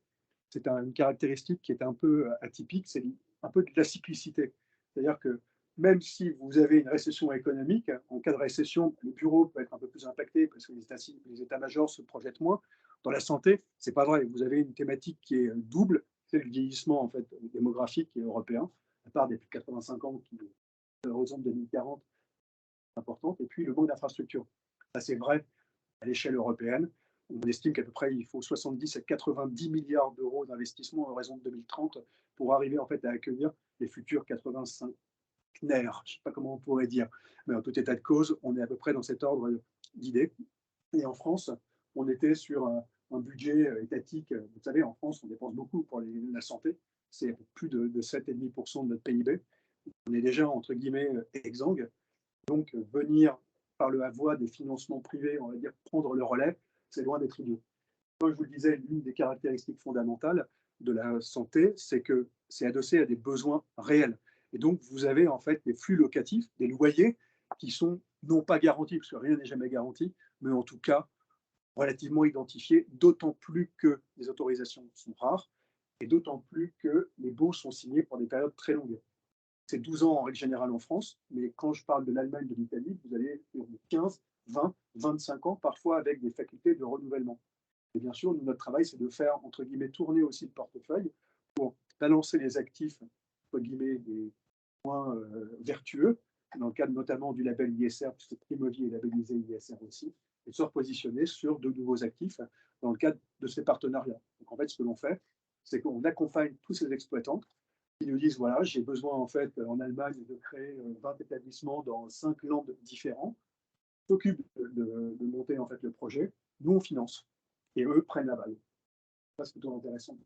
c'est une caractéristique qui est un peu atypique, c'est un peu de la cyclicité. C'est-à-dire que même si vous avez une récession économique, en cas de récession, le bureau peut être un peu plus impacté parce que les états-majors se projettent moins. Dans la santé, ce n'est pas vrai. Vous avez une thématique qui est double, c'est le vieillissement en fait, démographique et européen, à part des plus de 85 ans qui, à l'horizon de 2040, est importante, et puis le manque d'infrastructures. Ça, c'est vrai à l'échelle européenne. On estime qu'à peu près, il faut 70 à 90 milliards d'euros d'investissement à horizon de 2030 pour arriver en fait à accueillir les futurs 85 CNER. Je ne sais pas comment on pourrait dire, mais en tout état de cause, on est à peu près dans cet ordre d'idées. Et en France, on était sur un budget étatique. Vous savez, en France, on dépense beaucoup pour la santé. C'est plus de 7,5% de notre PIB. On est déjà, entre guillemets, exsangue. Donc, venir par la voie des financements privés, on va dire, prendre le relais, c'est loin d'être idiot. Comme je vous le disais, l'une des caractéristiques fondamentales de la santé, c'est que c'est adossé à des besoins réels. Et donc, vous avez en fait des flux locatifs, des loyers qui sont non pas garantis, parce que rien n'est jamais garanti, mais en tout cas relativement identifiés, d'autant plus que les autorisations sont rares et d'autant plus que les baux sont signés pour des périodes très longues. C'est 12 ans en règle générale en France, mais quand je parle de l'Allemagne, de l'Italie, vous allez 15, 20, 25 ans, parfois avec des facultés de renouvellement. Et bien sûr, notre travail, c'est de faire, entre guillemets, tourner aussi le portefeuille pour balancer les actifs, entre guillemets, des points vertueux, dans le cadre notamment du label ISR, puisque Primovier est labellisé ISR aussi, et se repositionner sur de nouveaux actifs dans le cadre de ces partenariats. Donc en fait, ce que l'on fait, c'est qu'on accompagne tous ces exploitants qui nous disent, voilà, j'ai besoin en fait en Allemagne de créer 20 établissements dans 5 landes différents, s'occupent de monter en fait le projet, nous on finance, et eux prennent la balle. C'est plutôt intéressant.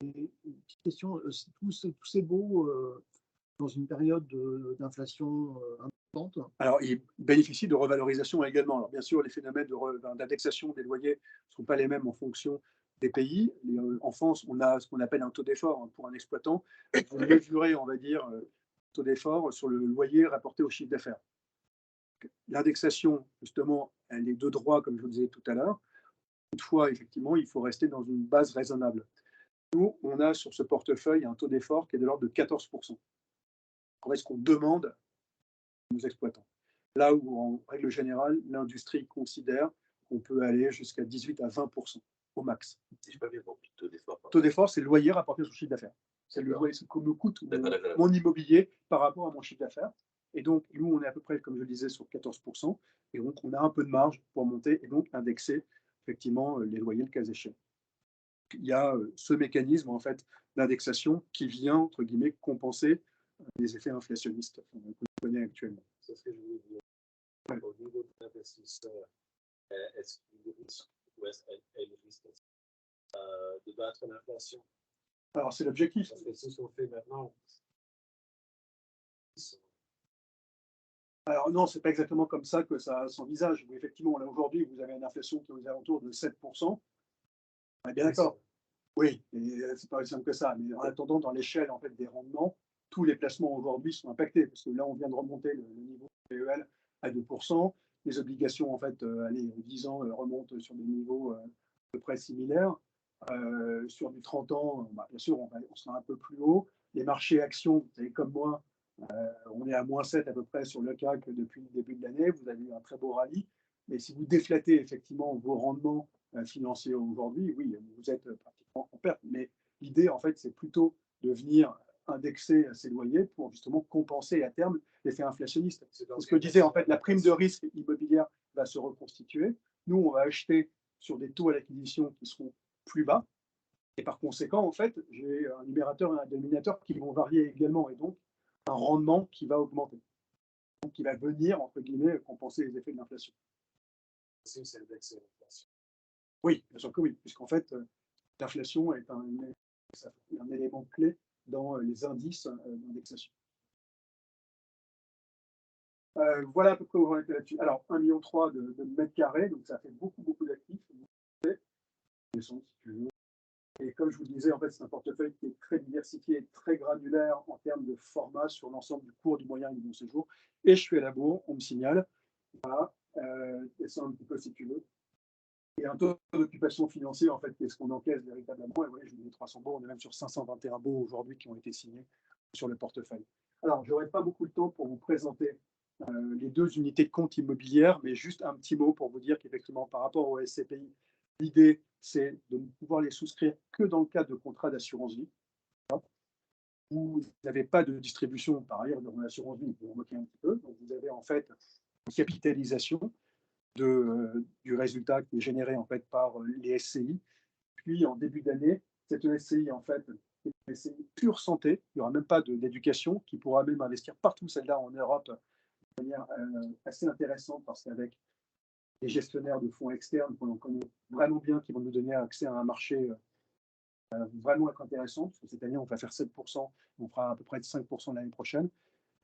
Et une petite question, tous ces baux dans une période d'inflation importante. Alors, ils bénéficient de revalorisation également. Alors, bien sûr, les phénomènes d'indexation des loyers ne sont pas les mêmes en fonction des pays. En France, on a ce qu'on appelle un taux d'effort pour un exploitant. Vous mesurez, on va dire, le taux d'effort sur le loyer rapporté au chiffre d'affaires. L'indexation, justement, elle est de droit, comme je vous disais tout à l'heure. Toutefois, effectivement, il faut rester dans une base raisonnable. Nous, on a sur ce portefeuille un taux d'effort qui est de l'ordre de 14%. En fait, ce qu'on demande à nos exploitants. Là où, en règle générale, l'industrie considère qu'on peut aller jusqu'à 18 à 20% au max. Si je pas bien compris, taux d'effort. Taux d'effort, c'est le loyer rapporté sur le chiffre d'affaires. C'est le loyer, ce que me coûte mon immobilier par rapport à mon chiffre d'affaires. Et donc, nous, on est à peu près, comme je le disais, sur 14%. Et donc, on a un peu de marge pour monter et donc indexer effectivement les loyers le cas échéant. Il y a ce mécanisme en fait d'indexation qui vient, entre guillemets, compenser les effets inflationnistes qu'on connaît actuellement. C'est ce que je voulais dire. Au niveau de l'investisseur, est-ce qu'il risque ou est-ce qu'elle risque de battre l'inflation? Alors, c'est l'objectif. Parce que c'est ce qu'on fait maintenant. Alors non, c'est pas exactement comme ça que ça s'envisage. Effectivement, là aujourd'hui, vous avez une inflation qui est aux alentours de 7%. On est bien d'accord. Oui, c'est pas aussi simple que ça. Mais en attendant, dans l'échelle en fait, des rendements, tous les placements aujourd'hui sont impactés. Parce que là, on vient de remonter le niveau PEL à 2%. Les obligations, en fait, 10 ans remontent sur des niveaux à peu près similaires. Sur du 30 ans, bien sûr, on sera un peu plus haut. Les marchés actions, vous savez, comme moi, on est à -7 à peu près sur le CAC depuis le début de l'année. Vous avez eu un très beau rallye. Mais si vous déflatez effectivement vos rendements financiers aujourd'hui, oui, vous êtes pratiquement en perte. Mais l'idée, en fait, c'est plutôt de venir indexer ces loyers pour justement compenser à terme l'effet inflationniste. C'est ce que disait, en fait, la prime de risque immobilière va se reconstituer. Nous, on va acheter sur des taux à l'acquisition qui seront plus bas. Et par conséquent, en fait, j'ai un numérateur et un dénominateur qui vont varier également. Et donc, un rendement qui va augmenter. Donc, qui va venir, entre guillemets, compenser les effets de l'inflation. C'est indexé l'inflation. Oui, bien sûr que oui, puisqu'en fait, l'inflation est un élément clé dans les indices d'indexation. Voilà à peu près où on était là-dessus. Alors, 1,3 million de mètres carrés, donc ça fait beaucoup d'actifs. Et comme je vous le disais, en fait, c'est un portefeuille qui est très diversifié et très granulaire en termes de format sur l'ensemble du court, du moyen et du long séjour. Et je suis à la bourre, on me signale. Voilà, descends un petit peu si tu veux. Et un taux d'occupation financière, en fait, qu'est-ce qu'on encaisse véritablement. Et voilà, je vous dis 300 baux, on est même sur 521 baux aujourd'hui qui ont été signés sur le portefeuille. Alors, je n'aurai pas beaucoup de temps pour vous présenter les deux unités de compte immobilières, mais juste un petit mot pour vous dire qu'effectivement, par rapport au SCPI, l'idée, c'est de ne pouvoir les souscrire que dans le cadre de contrats d'assurance vie. Vous n'avez pas de distribution par ailleurs dans l'assurance vie, vous en moquez un petit peu. Donc, vous avez en fait une capitalisation du résultat qui est généré en fait par les SCI. Puis en début d'année, cette SCI en fait est une SCI pure santé. Il n'y aura même pas d'éducation qui pourra même investir partout, celle-là en Europe, de manière assez intéressante parce qu'avec les gestionnaires de fonds externes qu'on connaît vraiment bien, qui vont nous donner accès à un marché vraiment être intéressant, parce que cette année, on va faire 7%, on fera à peu près 5% l'année prochaine.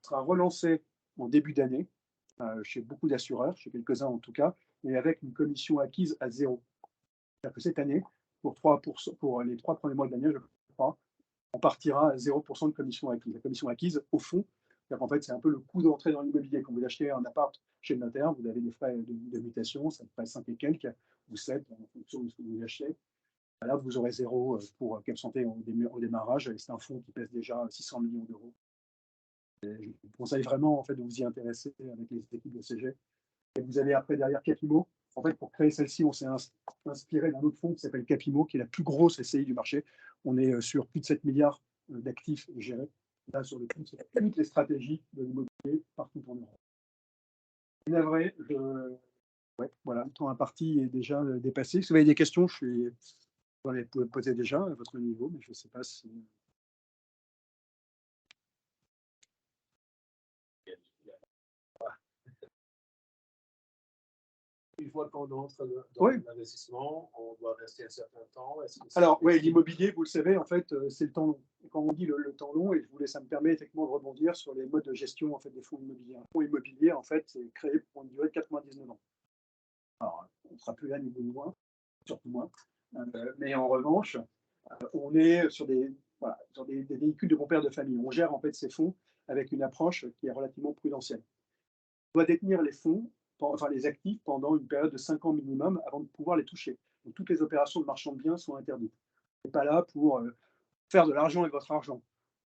Ça sera relancé en début d'année, chez beaucoup d'assureurs, chez quelques-uns en tout cas, et avec une commission acquise à 0. C'est-à-dire que cette année, pour les 3 premiers mois de l'année, je crois, on partira à 0% de commission acquise. La commission acquise, au fond, en fait, c'est un peu le coût d'entrée dans l'immobilier. Quand vous achetez un appart chez le notaire, vous avez des frais de mutation, ça fait 5 et quelques, ou 7 en fonction de ce que vous achetez. Là, vous aurez 0 pour Cap Santé au démarrage, et c'est un fonds qui pèse déjà 600 millions d'euros. Je vous conseille vraiment en fait, de vous y intéresser avec les équipes de CG. Et vous avez après derrière Capimo. En fait, pour créer celle-ci, on s'est inspiré d'un autre fonds qui s'appelle Capimo, qui est la plus grosse SCI du marché. On est sur plus de 7 milliards d'actifs gérés. Là, sur le coup, c'est toutes les stratégies de l'immobilier partout en Europe. Navré, ouais, voilà, le temps imparti est déjà dépassé. Si vous avez des questions, vous pouvez poser déjà à votre niveau, mais je ne sais pas si. Une fois qu'on entre dans Oui. l'investissement, on doit rester un certain temps. Alors, oui, l'immobilier, vous le savez, en fait, c'est le temps long. Quand on dit le temps long, et ça me permet effectivement de rebondir sur les modes de gestion en fait, des fonds immobiliers. Un fonds immobilier, en fait, c'est créé pour une durée de 99 ans. Alors, on ne sera plus là ni moins, surtout moins. Mais en revanche, on est sur des véhicules de bon père de famille. On gère en fait ces fonds avec une approche qui est relativement prudentielle. On doit détenir les fonds, enfin les actifs, pendant une période de 5 ans minimum avant de pouvoir les toucher. Donc, toutes les opérations de marchand de biens sont interdites. On n'est pas là pour faire de l'argent avec votre argent.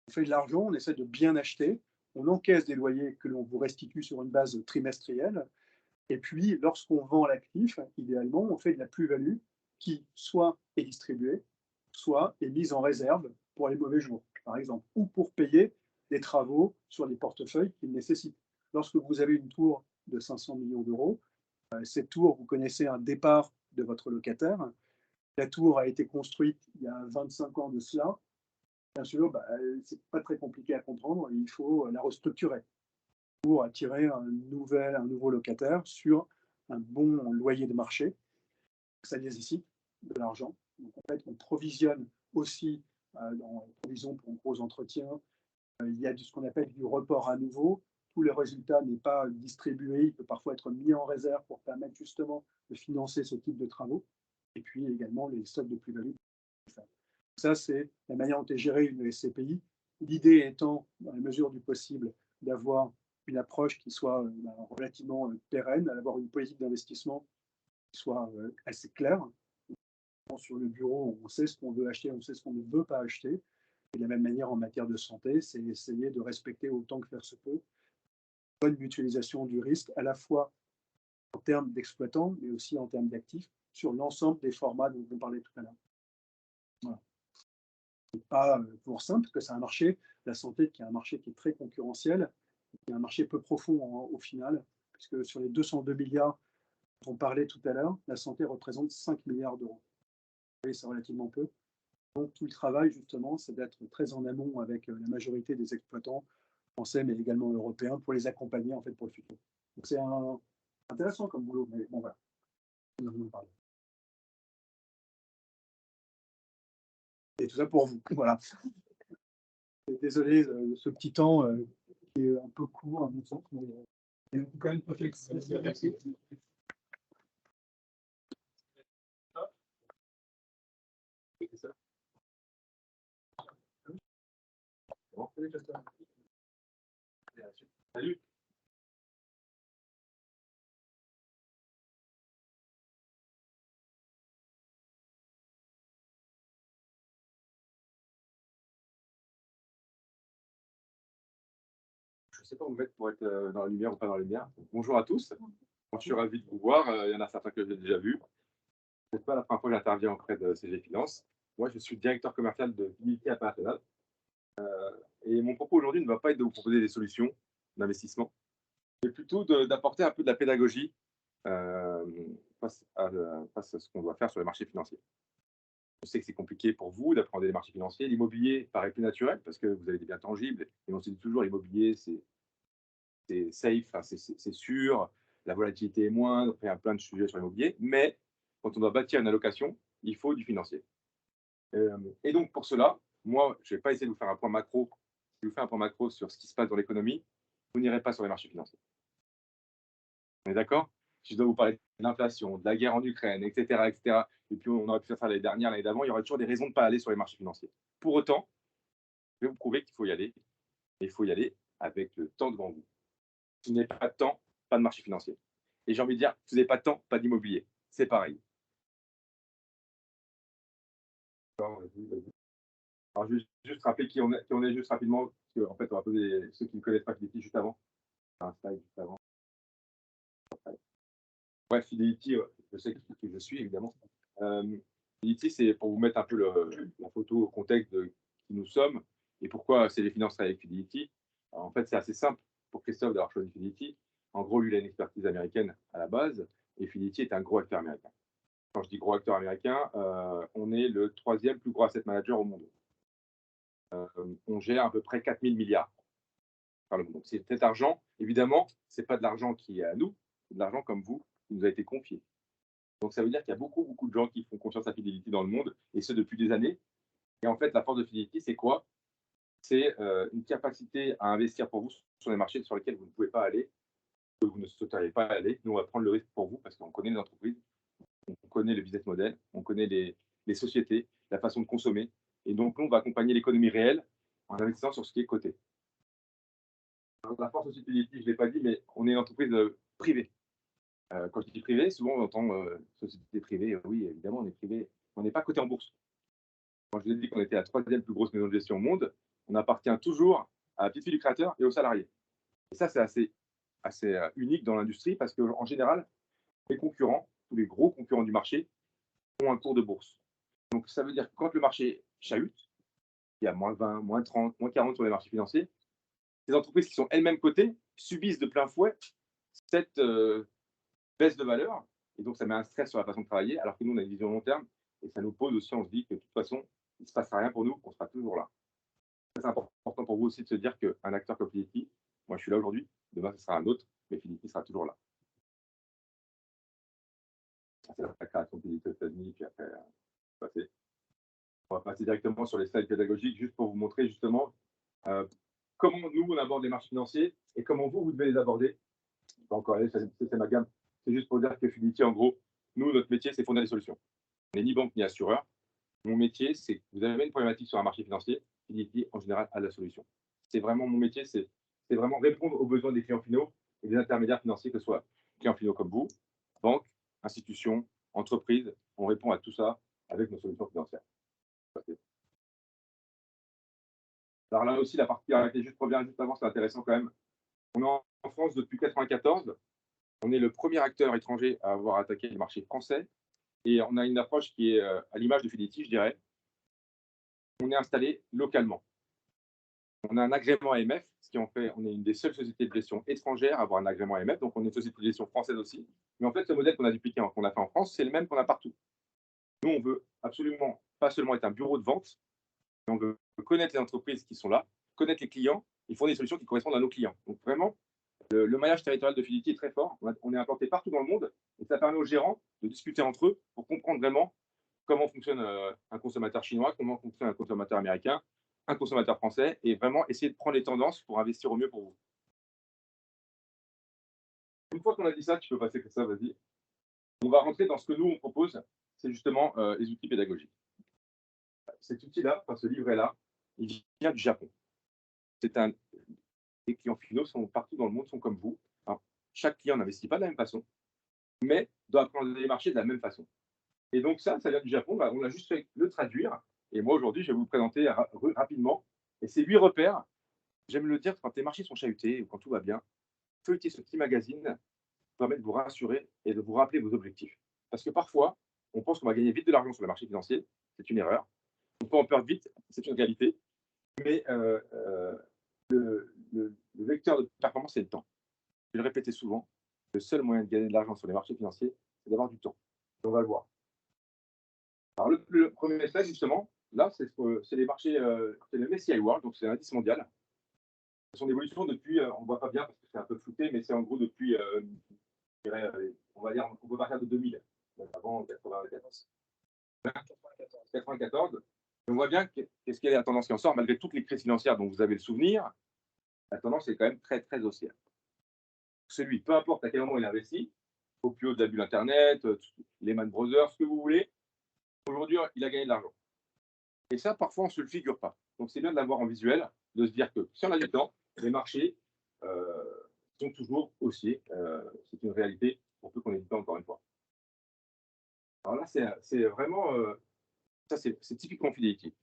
On fait de l'argent, on essaie de bien acheter, on encaisse des loyers que l'on vous restitue sur une base trimestrielle. Et puis, lorsqu'on vend l'actif, idéalement, on fait de la plus-value qui soit est distribuée, soit est mise en réserve pour les mauvais jours, par exemple, ou pour payer des travaux sur les portefeuilles qu'ils nécessitent. Lorsque vous avez une tour de 500 millions d'euros, cette tour, vous connaissez un départ de votre locataire. La tour a été construite il y a 25 ans de cela. Bien sûr, ce n'est pas très compliqué à comprendre. Il faut la restructurer pour attirer un nouveau locataire sur un bon loyer de marché. Ça nécessite de l'argent. Donc, en fait, on provisionne aussi dans les provisions pour gros entretiens. Il y a ce qu'on appelle du report à nouveau. Tout le résultat n'est pas distribué. Il peut parfois être mis en réserve pour permettre justement de financer ce type de travaux. Et puis également les stocks de plus-value. Ça, c'est la manière dont est gérée une SCPI. L'idée étant, dans la mesure du possible, d'avoir une approche qui soit relativement pérenne, d'avoir une politique d'investissement qui soit assez claire. Sur le bureau, on sait ce qu'on veut acheter, on sait ce qu'on ne veut pas acheter. Et de la même manière, en matière de santé, c'est essayer de respecter autant que faire se peut une bonne mutualisation du risque, à la fois en termes d'exploitants, mais aussi en termes d'actifs, sur l'ensemble des formats dont on parlait tout à l'heure. Voilà. Ce n'est pas toujours simple, parce que c'est un marché, la santé, qui est un marché qui est très concurrentiel, qui est un marché peu profond au final, puisque sur les 202 milliards dont on parlait tout à l'heure, la santé représente 5 milliards d'euros. Vous voyez, c'est relativement peu. Donc tout le travail, justement, c'est d'être très en amont avec la majorité des exploitants français, mais également européens, pour les accompagner en fait pour le futur. Donc c'est intéressant comme boulot, mais bon voilà. Et tout ça pour vous. Voilà. Désolé de ce petit temps qui est un peu court à mon sens, mais quand même pas fait. Merci. Salut. Je ne sais pas où me mettre pour être dans la lumière ou pas dans la lumière. Bonjour à tous. Je suis ravi de vous voir. Il y en a certains que j'ai déjà vus. Ce n'est pas la première fois que j'interviens auprès de CG Finance. Moi, je suis directeur commercial de Fidelity International. Et mon propos aujourd'hui ne va pas être de vous proposer des solutions d'investissement, mais plutôt d'apporter un peu de la pédagogie face à ce qu'on doit faire sur les marchés financiers. Je sais que c'est compliqué pour vous d'apprendre les marchés financiers. L'immobilier paraît plus naturel parce que vous avez des biens tangibles. Et on se dit toujours l'immobilier, c'est safe, enfin, c'est sûr, la volatilité est moindre, il y a plein de sujets sur l'immobilier. Mais quand on doit bâtir une allocation, il faut du financier. Et donc pour cela, moi, je ne vais pas essayer de vous faire un point macro. Si je vous fais un point macro sur ce qui se passe dans l'économie, vous n'irez pas sur les marchés financiers. On est d'accord? Si je dois vous parler de l'inflation, de la guerre en Ukraine, etc., etc., et puis on aurait pu faire ça l'année dernière, l'année d'avant, il y aurait toujours des raisons de ne pas aller sur les marchés financiers. Pour autant, Je vais vous prouver qu'il faut y aller. Et il faut y aller avec le temps devant vous. Si vous n'avez pas de temps, pas de marché financier. Et j'ai envie de dire, si vous n'avez pas de temps, pas d'immobilier. C'est pareil. Alors, juste rappeler qui on est juste rapidement, parce qu'en fait, on va poser ceux qui ne connaissent pas Fidelity juste avant. Un slide juste avant. Ouais, Fidelity, je sais qui je suis, évidemment. Fidelity, c'est pour vous mettre un peu la photo au contexte de qui nous sommes et pourquoi c'est les finances avec Fidelity. Alors, en fait, c'est assez simple pour Christophe d'avoir choisi Fidelity. En gros, lui, il a une expertise américaine à la base et Fidelity est un gros acteur américain. Quand je dis gros acteur américain, on est le 3e plus gros asset manager au monde. On gère à peu près 4 000 milliards par le monde. Donc, cet argent, évidemment, ce n'est pas de l'argent qui est à nous, c'est de l'argent comme vous, qui nous a été confié. Donc, ça veut dire qu'il y a beaucoup, beaucoup de gens qui font confiance à Fidelity dans le monde, et ce depuis des années. Et en fait, la force de Fidelity, c'est quoi? C'est une capacité à investir pour vous sur les marchés sur lesquels vous ne pouvez pas aller, que vous ne souhaiteriez pas aller. Nous, on va prendre le risque pour vous parce qu'on connaît les entreprises, on connaît le business model, on connaît les sociétés, la façon de consommer. Et donc, nous, on va accompagner l'économie réelle en investissant sur ce qui est coté. Alors, la force aussi de Fidelity, je ne l'ai pas dit, mais on est une entreprise privée. Quand je dis privé, souvent on entend société privée. Oui, évidemment, on est privé. On n'est pas coté en bourse. Quand je vous ai dit qu'on était la 3e plus grosse maison de gestion au monde, on appartient toujours à la petite fille du créateur et aux salariés. Et ça, c'est assez unique dans l'industrie parce qu'en général, les concurrents, tous les gros concurrents du marché, ont un cours de bourse. Donc, ça veut dire que quand le marché chahute, il y a moins 20, moins 30, moins 40 sur les marchés financiers, les entreprises qui sont elles-mêmes cotées subissent de plein fouet cette baisse de valeur. Et donc, ça met un stress sur la façon de travailler, alors que nous, on a une vision long terme. Et ça nous pose aussi, on se dit que de toute façon, il ne se passera rien pour nous, qu'on sera toujours là. C'est important pour vous aussi de se dire qu'un acteur comme Fidelity, moi je suis là aujourd'hui, demain ce sera un autre, mais Fidelity sera toujours là. C'est la création de Fidelity aux États-Unis, puis après, on va passer directement sur les slides pédagogiques, juste pour vous montrer justement comment nous, on aborde les marchés financiers et comment vous devez les aborder. Je vais encore aller, c'est ma gamme. C'est juste pour dire que Fidelity, en gros, nous, notre métier, c'est fournir des solutions. On n'est ni banque ni assureur. Mon métier, c'est que vous avez une problématique sur un marché financier, Fidelity, en général, a la solution. C'est vraiment mon métier, c'est vraiment répondre aux besoins des clients finaux et des intermédiaires financiers, que ce soit clients finaux comme vous, banques, institutions, entreprises. On répond à tout ça avec nos solutions financières. Alors là aussi, la particularité, juste revient juste avant, c'est intéressant quand même. On est en France depuis 1994. On est le premier acteur étranger à avoir attaqué le marché français. Et on a une approche qui est à l'image de Fidelity, je dirais. On est installé localement. On a un agrément AMF, ce qui en fait, on est une des seules sociétés de gestion étrangères à avoir un agrément AMF, donc on est une société de gestion française aussi. Mais en fait, ce modèle qu'on a dupliqué, qu'on a fait en France, c'est le même qu'on a partout. Nous, on veut absolument pas seulement être un bureau de vente, mais on veut connaître les entreprises qui sont là, connaître les clients, et fournir des solutions qui correspondent à nos clients. Donc vraiment, le maillage territorial de Fidelity est très fort. On est implanté partout dans le monde, et ça permet aux gérants de discuter entre eux pour comprendre vraiment comment fonctionne un consommateur chinois, comment fonctionne un consommateur américain, un consommateur français, et vraiment essayer de prendre les tendances pour investir au mieux pour vous. Une fois qu'on a dit ça, tu peux passer que ça, vas-y. On va rentrer dans ce que nous, on propose, c'est justement les outils pédagogiques. Cet outil-là, enfin, ce livret-là, il vient du Japon. Les clients finaux sont partout dans le monde, sont comme vous. Alors, chaque client n'investit pas de la même façon, mais doit apprendre les marchés de la même façon. Et donc ça vient du Japon, on a juste fait le traduire. Et moi, aujourd'hui, je vais vous présenter rapidement. Et ces 8 repères, j'aime le dire, quand les marchés sont chahutés ou quand tout va bien, feuilleter ce petit magazine permet de vous rassurer et de vous rappeler vos objectifs. Parce que parfois, on pense qu'on va gagner vite de l'argent sur le marché financier, c'est une erreur. On peut en perdre vite, c'est une réalité. Mais le vecteur de performance, c'est le temps. Je vais le répéter souvent, le seul moyen de gagner de l'argent sur les marchés financiers, c'est d'avoir du temps. Et on va le voir. Alors, le premier slide, justement, là, c'est les marchés, c'est le MSCI World, donc c'est l'indice mondial. Son évolution depuis, on ne voit pas bien parce que c'est un peu flouté, mais c'est en gros depuis, je dirais, on va dire, on peut partir de 2000, donc avant 94. 94. On voit bien qu'est-ce qu'est la tendance qui en sort, malgré toutes les crises financières dont vous avez le souvenir, la tendance est quand même très, très haussière. Celui, peu importe à quel moment il investit, au plus haut de la bulle Internet, Lehman Brothers, ce que vous voulez, aujourd'hui, il a gagné de l'argent. Et ça, parfois, on ne se le figure pas. Donc, c'est bien de l'avoir en visuel, de se dire que si on a du temps, les marchés sont toujours haussiers. C'est une réalité pour peu qu'on ait du temps, encore une fois. Alors là, c'est vraiment, ça, c'est typiquement Fidelity.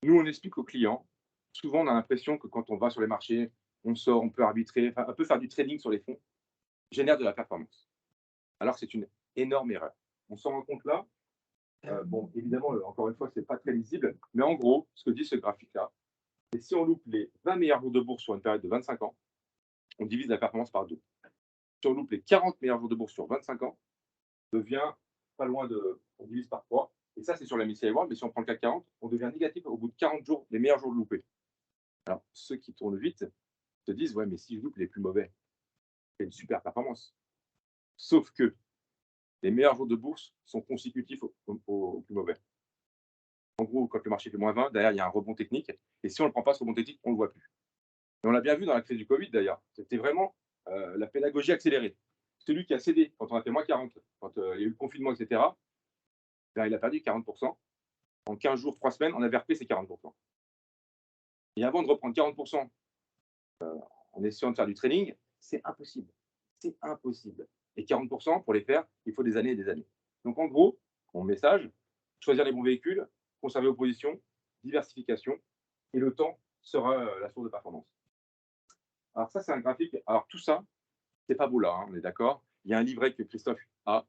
Nous, on explique aux clients. Souvent, on a l'impression que quand on va sur les marchés, on sort, on peut arbitrer, enfin, on peut faire du trading sur les fonds, génère de la performance. Alors que c'est une énorme erreur. On s'en rend compte là. Bon, évidemment, encore une fois, ce n'est pas très lisible, mais en gros, ce que dit ce graphique-là, c'est si on loupe les 20 meilleurs jours de bourse sur une période de 25 ans, on divise la performance par 2. Si on loupe les 40 meilleurs jours de bourse sur 25 ans, on devient pas loin de. On divise par 3. Et ça, c'est sur la MSCI World, mais si on prend le CAC 40, on devient négatif au bout de 40 jours, les meilleurs jours de loupés. Alors, ceux qui tournent vite se disent, ouais, mais si je loupe les plus mauvais, c'est une super performance. Sauf que les meilleurs jours de bourse sont consécutifs aux plus mauvais. En gros, quand le marché fait moins 20, derrière, il y a un rebond technique. Et si on ne le prend pas, ce rebond technique, on ne le voit plus. Et on l'a bien vu dans la crise du Covid, d'ailleurs. C'était vraiment la pédagogie accélérée. Celui qui a cédé quand on a fait moins 40, quand il y a eu le confinement, etc., ben, il a perdu 40%. En 15 jours, 3 semaines, on avait repris ces 40%. Et avant de reprendre 40% en essayant de faire du trading, c'est impossible. C'est impossible. Et 40%, pour les faire, il faut des années et des années. Donc, en gros, mon message, choisir les bons véhicules, conserver vos positions, diversification, et le temps sera la source de performance. Alors ça, c'est un graphique. Alors tout ça, c'est pas beau là, hein, on est d'accord. Il y a un livret que Christophe a.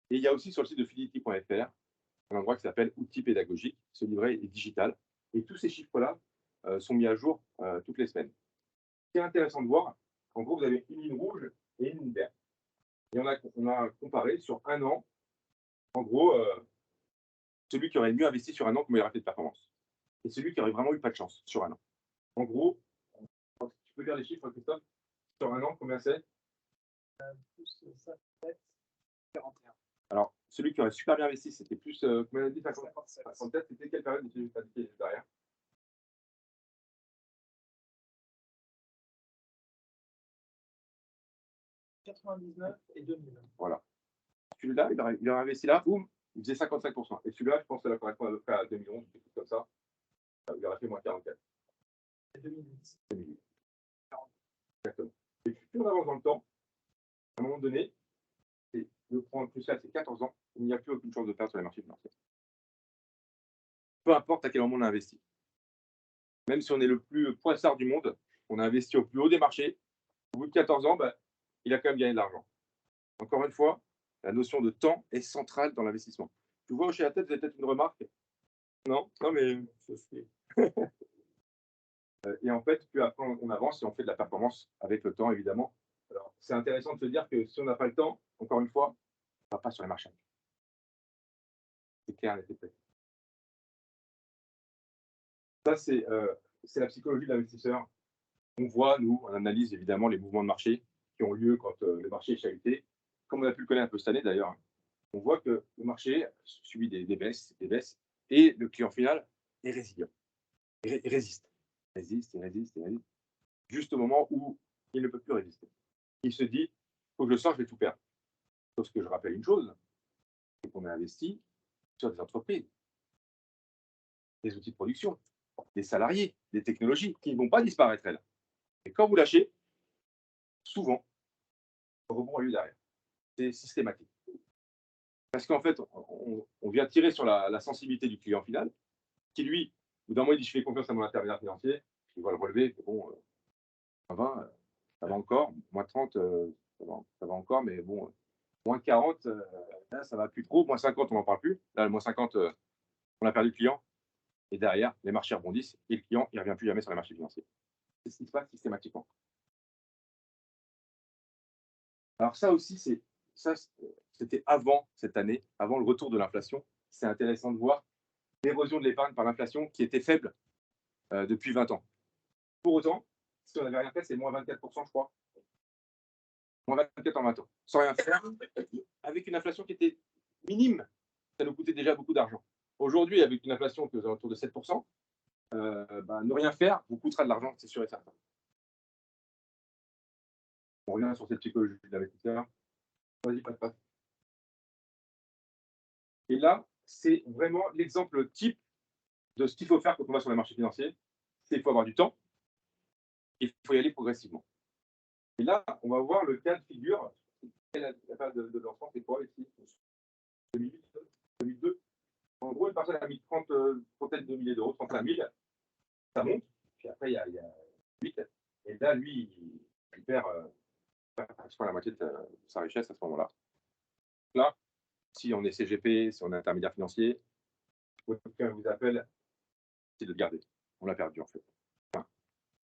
Et il y a aussi sur le site de fidelity.fr un endroit qui s'appelle Outils pédagogiques. Ce livret est digital. Et tous ces chiffres-là sont mis à jour toutes les semaines. Ce qui est intéressant de voir, en gros, vous avez une ligne rouge et une ligne verte. Et on a comparé sur un an, en gros, celui qui aurait mieux investi sur un an, combien il aurait fait de performance. Et celui qui aurait vraiment eu pas de chance sur un an. En gros, tu peux dire les chiffres, Christophe, sur un an, combien c'est? Plus 41. Alors, celui qui aurait super bien investi, c'était plus, combien on a dit, 57, c'était quelle période derrière? « 99 et 2000. » Voilà. Celui-là, il aurait investi là, boum, il faisait 55%. Et celui-là, je pense que ça correspond à peu près à 2011, quelque chose comme ça. Il aurait fait moins 44. Et 2010. 2008. Exactement. Et plus on avance dans le temps, à un moment donné, le prendre plus là, c'est 14 ans, il n'y a plus aucune chance de perdre sur les marchés financiers. Peu importe à quel moment on a investi. Même si on est le plus poissard du monde, on a investi au plus haut des marchés, au bout de 14 ans, bah, il a quand même gagné de l'argent. Encore une fois, la notion de temps est centrale dans l'investissement. Tu vois, hocher la tête, vous avez peut-être une remarque? Non, mais ça se fait. Et en fait, plus après on avance et on fait de la performance avec le temps, évidemment. Alors, c'est intéressant de se dire que si on n'a pas le temps, encore une fois, on ne va pas sur les marchés. C'est clair, et c'est fait. Ça, c'est la psychologie de l'investisseur. On voit, nous, on analyse évidemment les mouvements de marché qui ont lieu quand le marché est chahuté. Comme on a pu le connaître un peu cette année d'ailleurs, on voit que le marché subit des baisses, et le client final est résilient. Il résiste. Il résiste. Juste au moment où il ne peut plus résister. Il se dit, il faut que je sorte, je vais tout perdre. Sauf que je rappelle une chose, c'est qu'on a investi sur des entreprises, des outils de production, des salariés, des technologies qui ne vont pas disparaître, elles. Et quand vous lâchez, souvent, le rebond a lieu derrière. C'est systématique. Parce qu'en fait, on vient tirer sur la sensibilité du client final, qui lui, au bout d'un moment, il dit, je fais confiance à mon intermédiaire financier, il va le relever, bon, ça va, ça va encore, moins 30, ça va encore, mais bon, moins 40, là, ça va plus trop, moins 50, on n'en parle plus. Là, le moins 50, on a perdu le client, et derrière, les marchés rebondissent, et le client, il ne revient plus jamais sur les marchés financiers. C'est ce qui se passe systématiquement. Alors ça aussi, c'était avant cette année, avant le retour de l'inflation. C'est intéressant de voir l'érosion de l'épargne par l'inflation qui était faible depuis 20 ans. Pour autant, si on n'avait rien fait, c'est moins 24%, je crois. Moins 24 en 20 ans. Sans rien faire, avec une inflation qui était minime, ça nous coûtait déjà beaucoup d'argent. Aujourd'hui, avec une inflation qui est aux alentours de 7%, ne rien faire vous coûtera de l'argent, c'est sûr et certain. On revient sur cette psychologie de l'investisseur. Vas-y, passe. Et là, c'est vraiment l'exemple type de ce qu'il faut faire quand on va sur les marchés financiers, c'est qu'il faut avoir du temps et il faut y aller progressivement. Et là, on va voir le cas de figure. La phase de lancement, c'est quoi ici 2008, 2002. En gros, une personne a mis 30 centaines de milliers d'euros, 35 000, ça monte, puis après, il y a 8. Et là, lui, il perd pratiquement la moitié de sa richesse à ce moment-là. Là, si on est CGP, si on est intermédiaire financier, quelqu'un vous appelle, c'est de le garder. On l'a perdu, en fait. Enfin,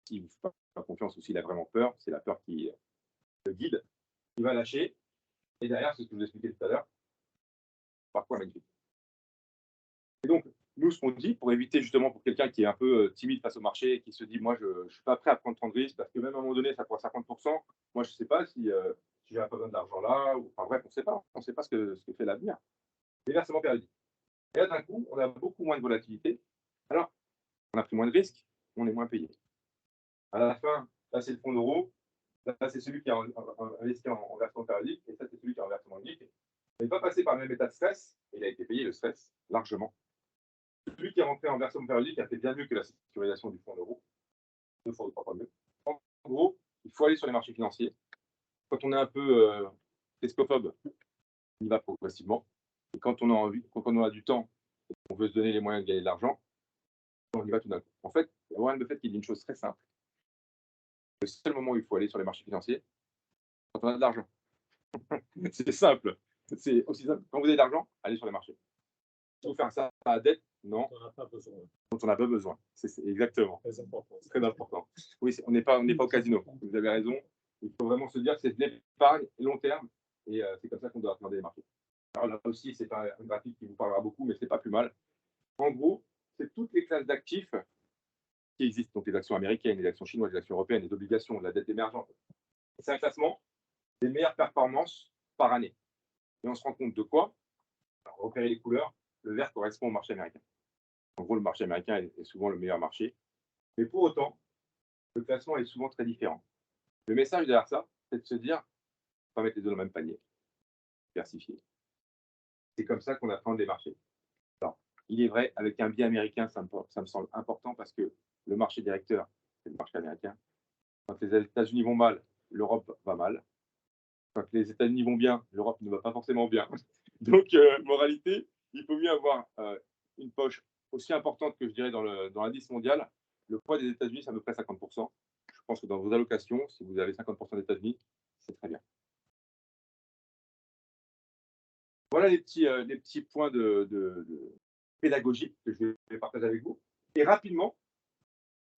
s'il ne vous fait pas confiance ou s'il a vraiment peur, c'est la peur qui le guide, il va lâcher. Et derrière, c'est ce que je vous expliquais tout à l'heure, parfois magnifique. Et donc, nous, ce qu'on dit, pour éviter justement pour quelqu'un qui est un peu timide face au marché et qui se dit, moi, je ne suis pas prêt à prendre tant de risques, parce que même à un moment donné, ça coûte 50%, moi, je ne sais pas si j'ai pas besoin de l'argent là, ou enfin bref, on ne sait pas ce que fait l'avenir. Les versements périodiques. Et là, d'un coup, on a beaucoup moins de volatilité. Alors, on a pris moins de risques, on est moins payé. À la fin, là, c'est le fonds d'euros. Là, c'est celui qui a investi en versement périodique, et ça, c'est celui qui a en versement unique. Il n'est pas passé par le même état de stress, et il a été payé le stress largement. Celui qui est rentré en versement périodique a fait bien mieux que la sécurisation du fonds d'euros, 2 fois ou 3 fois mieux. En gros, il faut aller sur les marchés financiers. Quand on est un peu riscophobe, on y va progressivement. Et quand on a envie, quand on a du temps, on veut se donner les moyens de gagner de l'argent, on y va tout d'un coup. En fait, Warren Buffett qui dit une chose très simple. Le seul moment où il faut aller sur les marchés financiers, quand on a de l'argent. C'est simple. C'est aussi simple. Quand vous avez de l'argent, allez sur les marchés. Il faut faire ça à dette, non. On n'en a pas besoin. Dont on n'a pas besoin. C'est exactement. Très important. C'est très important. Oui, on n'est pas au casino. Vous avez raison. Il faut vraiment se dire que c'est de l'épargne long terme et c'est comme ça qu'on doit regarder les marchés. Alors là aussi, c'est pas un graphique qui vous parlera beaucoup, mais c'est pas plus mal. En gros, c'est toutes les classes d'actifs qui existent, donc les actions américaines, les actions chinoises, les actions européennes, les obligations, la dette émergente. C'est un classement des meilleures performances par année. Et on se rend compte de quoi? Alors, repérer les couleurs, le vert correspond au marché américain. En gros, le marché américain est souvent le meilleur marché. Mais pour autant, le classement est souvent très différent. Le message derrière ça, c'est de se dire, pas mettre les deux dans le même panier, diversifier. C'est comme ça qu'on apprend des marchés. Alors, il est vrai, avec un biais américain, ça me semble important parce que le marché directeur, c'est le marché américain. Quand les États-Unis vont mal, l'Europe va mal. Quand les États-Unis vont bien, l'Europe ne va pas forcément bien. Donc, moralité, il faut mieux avoir une poche aussi importante que je dirais dans l'indice mondial. Le poids des États-Unis, c'est à peu près 50%. Je pense que dans vos allocations, si vous avez 50% des États-Unis, c'est très bien. Voilà les petits points de pédagogie que je vais partager avec vous. Et rapidement,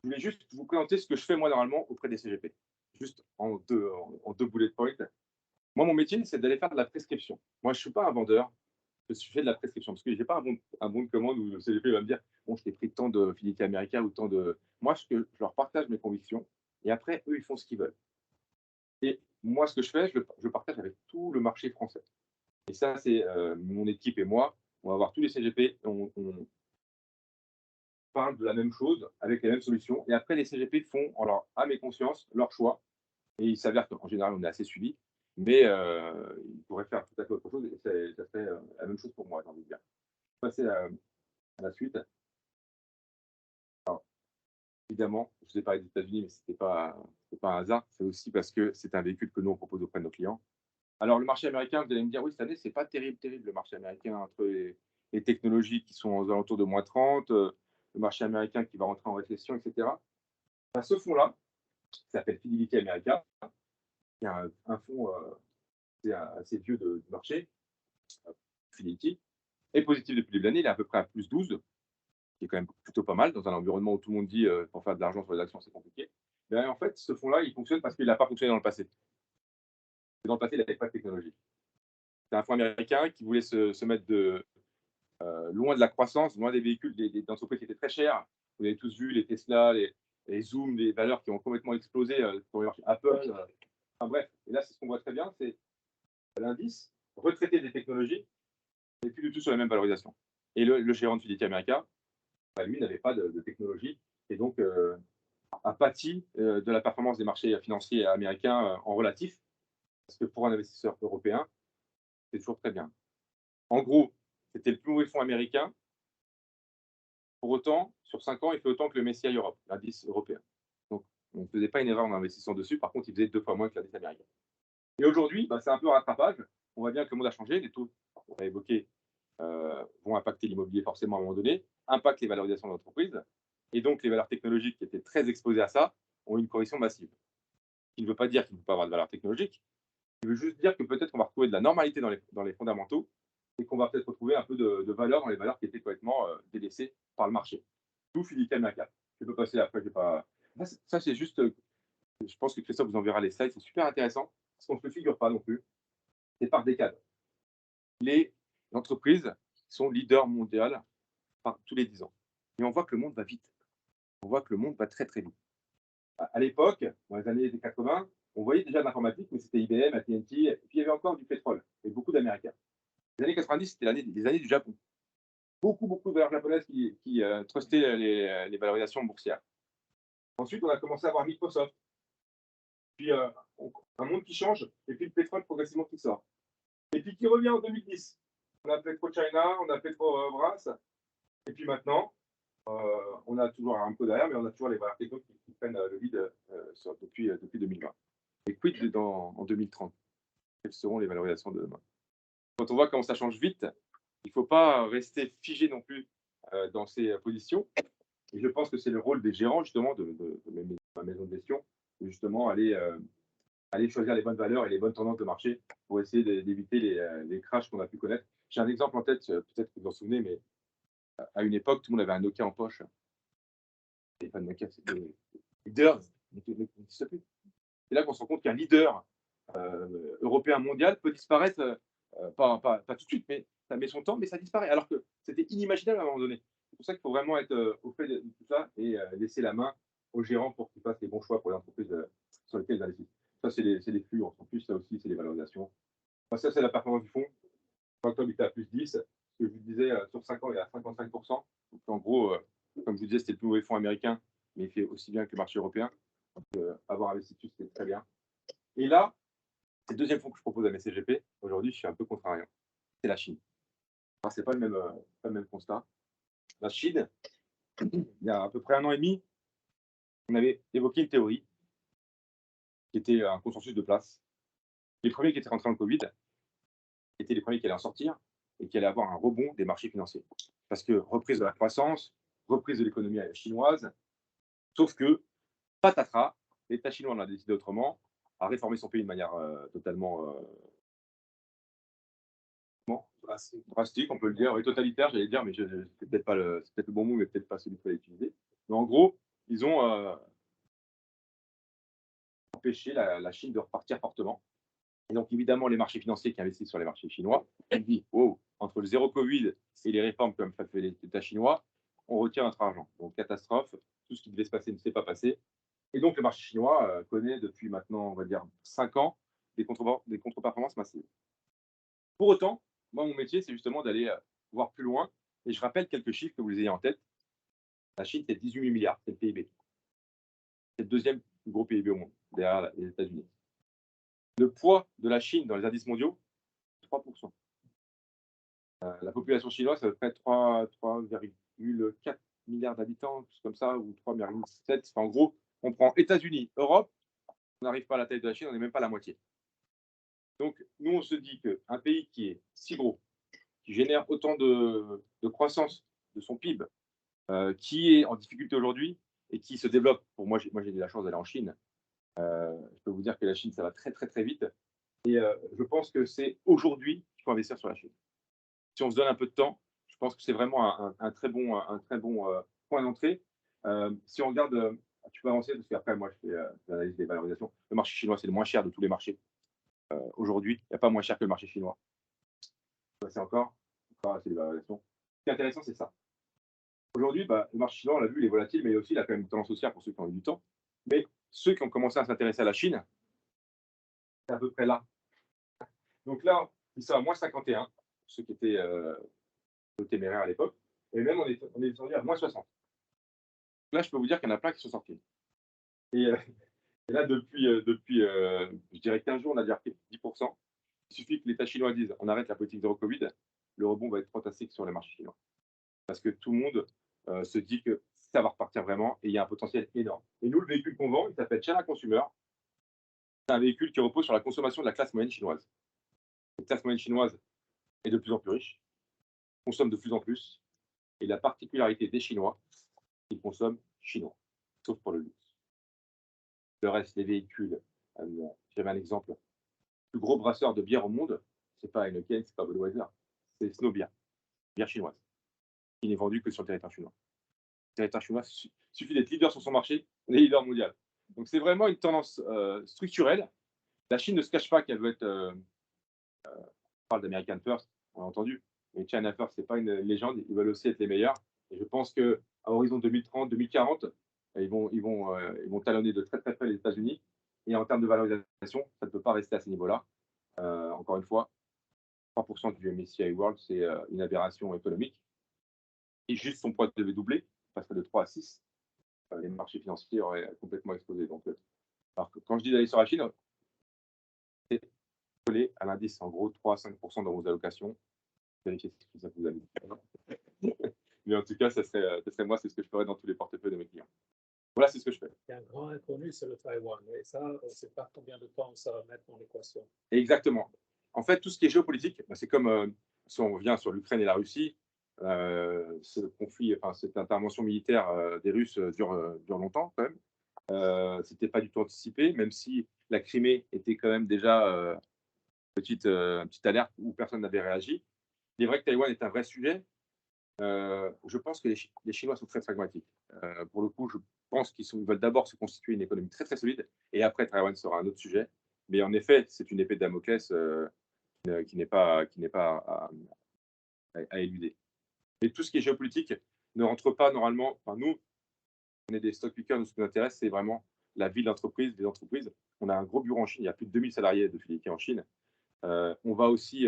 je voulais juste vous présenter ce que je fais moi normalement auprès des CGP. Juste en deux bullet points. Moi, mon métier, c'est d'aller faire de la prescription. Moi, je ne suis pas un vendeur, je fais de la prescription. Parce que je n'ai pas un bon de commande où le CGP va me dire bon, je t'ai pris tant de fidélité américaine ou tant de. Moi, je leur partage mes convictions et après, eux, ils font ce qu'ils veulent. Et moi, ce que je fais, je partage avec tout le marché français. Et ça, c'est mon équipe et moi. On va voir tous les CGP, on parle de la même chose avec les mêmes solutions. Et après, les CGP font, en leur âme et conscience, leur choix. Et il s'avère qu'en général, on est assez suivi. Mais ils pourraient faire tout à fait autre chose. Et ça serait la même chose pour moi, j'ai envie de dire. Passer à la suite. Alors, évidemment, je vous ai parlé des États-Unis, mais ce n'était pas un hasard. C'est aussi parce que c'est un véhicule que nous, on propose auprès de nos clients. Alors, le marché américain, vous allez me dire, oui, cette année, ce n'est pas terrible, le marché américain, entre les technologies qui sont aux alentours de moins 30, le marché américain qui va rentrer en récession, etc. À ce fonds-là, qui s'appelle Fidelity America, qui est un fonds assez vieux du marché, Fidelity, est positif depuis le début de l'année, il est à peu près à plus 12, qui est quand même plutôt pas mal, dans un environnement où tout le monde dit pour faire de l'argent sur les actions, c'est compliqué. Mais en fait, ce fonds-là, il fonctionne parce qu'il n'a pas fonctionné dans le passé. Dans le passé, il n'avait pas de technologie. C'est un fonds américain qui voulait se mettre loin de la croissance, loin des véhicules, des entreprises qui étaient très chères. Vous avez tous vu les Tesla, les Zoom, les valeurs qui ont complètement explosé pour les marchés Apple. Enfin bref, et là, c'est ce qu'on voit très bien, c'est l'indice retraité des technologies n'est plus du tout sur la même valorisation. Et le gérant de Fidelity America, lui, n'avait pas de technologie et donc a pâti de la performance des marchés financiers américains en relatif, parce que pour un investisseur européen, c'est toujours très bien. En gros, c'était le plus mauvais fonds américain Pour autant, sur 5 ans, il fait autant que le MSCI Europe, l'indice européen. Donc, on ne faisait pas une erreur en investissant dessus. Par contre, il faisait 2 fois moins que l'indice américain. Et aujourd'hui, c'est un peu un rattrapage. On voit bien que le monde a changé. Les taux, on a évoqué, vont impacter l'immobilier forcément à un moment donné, impactent les valorisations de l'entreprise. Et donc, les valeurs technologiques qui étaient très exposées à ça ont une correction massive. Ce qui ne veut pas dire qu'il ne faut pas avoir de valeurs technologiques. Il veut juste dire que peut-être qu'on va retrouver de la normalité dans les fondamentaux et qu'on va peut-être retrouver un peu de valeur dans les valeurs qui étaient complètement délaissées par le marché. Tout Philippe Cap. Je peux passer après, j'ai pas. Ça, c'est juste. Je pense que Christophe vous enverra les slides, c'est super intéressant, parce qu'on ne se le figure pas non plus. C'est par décade. Les entreprises sont leaders mondiaux tous les 10 ans. Et on voit que le monde va vite. On voit que le monde va très, très vite. À l'époque, dans les années 80, on voyait déjà de l'informatique, mais c'était IBM, AT&T, et puis il y avait encore du pétrole, et beaucoup d'Américains. Les années 90, c'était les années du Japon. Beaucoup de valeurs japonaises qui trustaient les valorisations boursières. Ensuite, on a commencé à voir Microsoft. Puis un monde qui change, et puis le pétrole progressivement qui sort. Et puis qui revient en 2010. On a PetroChina, on a Petrobras, et puis maintenant, on a toujours un peu derrière, mais on a toujours les valeurs techno qui prennent le lead depuis 2020. Et quid en 2030? Quelles seront les valorisations de demain? Quand on voit comment ça change vite, il ne faut pas rester figé non plus dans ces positions. Et je pense que c'est le rôle des gérants, justement, de ma maison de gestion, de justement aller choisir les bonnes valeurs et les bonnes tendances de marché pour essayer d'éviter les crashs qu'on a pu connaître. J'ai un exemple en tête, peut-être que vous vous en souvenez, mais à une époque, tout le monde avait un Nokia en poche. Les fans de Nokia, c'était des leaders. C'est là qu'on se rend compte qu'un leader européen mondial peut disparaître, pas tout de suite, mais ça met son temps, mais ça disparaît, alors que c'était inimaginable à un moment donné. C'est pour ça qu'il faut vraiment être au fait de tout ça et laisser la main aux gérants pour qu'ils fassent les bons choix pour les entreprises sur lesquelles ils investissent. Ça, c'est les flux, en plus, ça aussi, c'est les valorisations. Enfin, ça, c'est la performance du fonds. Octobre, il était à plus 10. Ce que je vous disais, sur 5 ans, il est à 55%. Donc, en gros, comme je vous disais, c'était le plus mauvais fonds américain, mais il fait aussi bien que le marché européen. Donc, avoir investi dessus, c'était très bien. Et là, c'est le deuxième fonds que je propose à mes CGP. Aujourd'hui, je suis un peu contrariant. C'est la Chine. Enfin, ce n'est pas le même constat. La Chine, il y a à peu près 1 an et demi, on avait évoqué une théorie qui était un consensus de place. Les premiers qui étaient rentrés dans le Covid étaient les premiers qui allaient en sortir et qui allaient avoir un rebond des marchés financiers. Parce que reprise de la croissance, reprise de l'économie chinoise, sauf que, patatras, l'État chinois en a décidé autrement, a réformé son pays de manière totalement drastique, on peut le dire, oui, totalitaire, j'allais dire, mais c'est peut-être pas le bon mot, mais peut-être pas celui qu'il fallait utiliser. Mais en gros, ils ont empêché la Chine de repartir fortement. Et donc, évidemment, les marchés financiers qui investissent sur les marchés chinois, ils disent, oh, entre le zéro Covid et les réformes comme fait l'État chinois, on retire notre argent. Donc, catastrophe, tout ce qui devait se passer ne s'est pas passé. Et donc, le marché chinois connaît depuis maintenant, on va dire, 5 ans, des contre-performances massives. Pour autant, moi, mon métier, c'est justement d'aller voir plus loin. Et je rappelle quelques chiffres que vous les ayez en tête. La Chine, c'est 18 000 milliards, c'est le PIB. C'est le deuxième plus gros PIB au monde, derrière les États-Unis. Le poids de la Chine dans les indices mondiaux, 3%. La population chinoise, c'est à peu près 3,4 milliards d'habitants, tout comme ça, ou 3,7. Enfin, en gros, on prend États-Unis, Europe, on n'arrive pas à la taille de la Chine, on n'est même pas à la moitié. Donc, nous, on se dit qu'un pays qui est si gros, qui génère autant de croissance de son PIB, qui est en difficulté aujourd'hui et qui se développe, moi j'ai eu la chance d'aller en Chine, je peux vous dire que la Chine, ça va très très très vite. Et je pense que c'est aujourd'hui qu'il faut investir sur la Chine. Si on se donne un peu de temps, je pense que c'est vraiment un très bon point d'entrée. Si on regarde, tu peux avancer, parce qu'après, moi, je fais l'analyse des valorisations. Le marché chinois, c'est le moins cher de tous les marchés. Aujourd'hui, il n'y a pas moins cher que le marché chinois. C'est encore, c'est les valorisations. Ce qui est intéressant, c'est ça. Aujourd'hui, le marché chinois, on l'a vu, il est volatile, mais aussi, il a quand même une tendance haussière pour ceux qui ont eu du temps. Mais ceux qui ont commencé à s'intéresser à la Chine, c'est à peu près là. Donc là, ils sont à moins 51, ceux qui étaient téméraires à l'époque. Et même, on est descendu à moins 60. Là, je peux vous dire qu'il y en a plein qui sont sortis. Et là, depuis je dirais 15 jours, on a déjà pris 10%. Il suffit que l'État chinois dise on arrête la politique zéro Covid, le rebond va être fantastique sur les marchés chinois. Parce que tout le monde se dit que ça va repartir vraiment et il y a un potentiel énorme. Et nous, le véhicule qu'on vend, il s'appelle China Consumer. C'est un véhicule qui repose sur la consommation de la classe moyenne chinoise. La classe moyenne chinoise est de plus en plus riche, consomme de plus en plus, et la particularité des Chinois, ils consomment chinois, sauf pour le luxe. Le reste des véhicules, j'avais un exemple, le plus gros brasseur de bière au monde, c'est pas Heineken, c'est pas Budweiser, c'est Snow Beer, bière chinoise, qui n'est vendue que sur le territoire chinois. Le territoire chinois, suffit d'être leader sur son marché, on est leader mondial. Donc c'est vraiment une tendance structurelle. La Chine ne se cache pas qu'elle veut être, on parle d'American First, on l'a entendu, mais China First, c'est pas une légende, ils veulent aussi être les meilleurs. Et je pense qu'à horizon 2030, 2040, ils vont talonner de très très près les États-Unis. Et en termes de valorisation, ça ne peut pas rester à ce niveau-là. Encore une fois, 3% du MSCI World, c'est une aberration économique. Et juste son poids devait doubler, passerait de 3 à 6. Les marchés financiers auraient complètement explosé. Donc, alors que quand je dis d'aller sur la Chine, c'est coller à l'indice, en gros 3 à 5% dans vos allocations. Vérifiez si ça vous a dit. Mais en tout cas, ça serait moi, c'est ce que je ferais dans tous les portefeuilles de mes clients. Voilà, c'est ce que je fais. Il y a un grand inconnu, c'est le Taïwan. Et ça, on ne sait pas combien de temps ça va mettre dans l'équation. Exactement. En fait, tout ce qui est géopolitique, c'est comme si on revient sur l'Ukraine et la Russie, ce conflit, enfin, cette intervention militaire des Russes dure longtemps quand même. C'était pas du tout anticipé, même si la Crimée était quand même déjà petite alerte où personne n'avait réagi. Il est vrai que Taïwan est un vrai sujet. Je pense que les Chinois sont très pragmatiques. Pour le coup, je pense qu'ils veulent d'abord se constituer une économie très très solide, et après Taïwan sera un autre sujet. Mais en effet, c'est une épée de Damoclès qui n'est pas à éluder. Mais tout ce qui est géopolitique ne rentre pas normalement. Enfin, nous, on est des stock pickers. Nous, ce qui nous intéresse, c'est vraiment la vie de l'entreprise, des entreprises. On a un gros bureau en Chine. Il y a plus de 2000 salariés de Fidelity en Chine. On va aussi,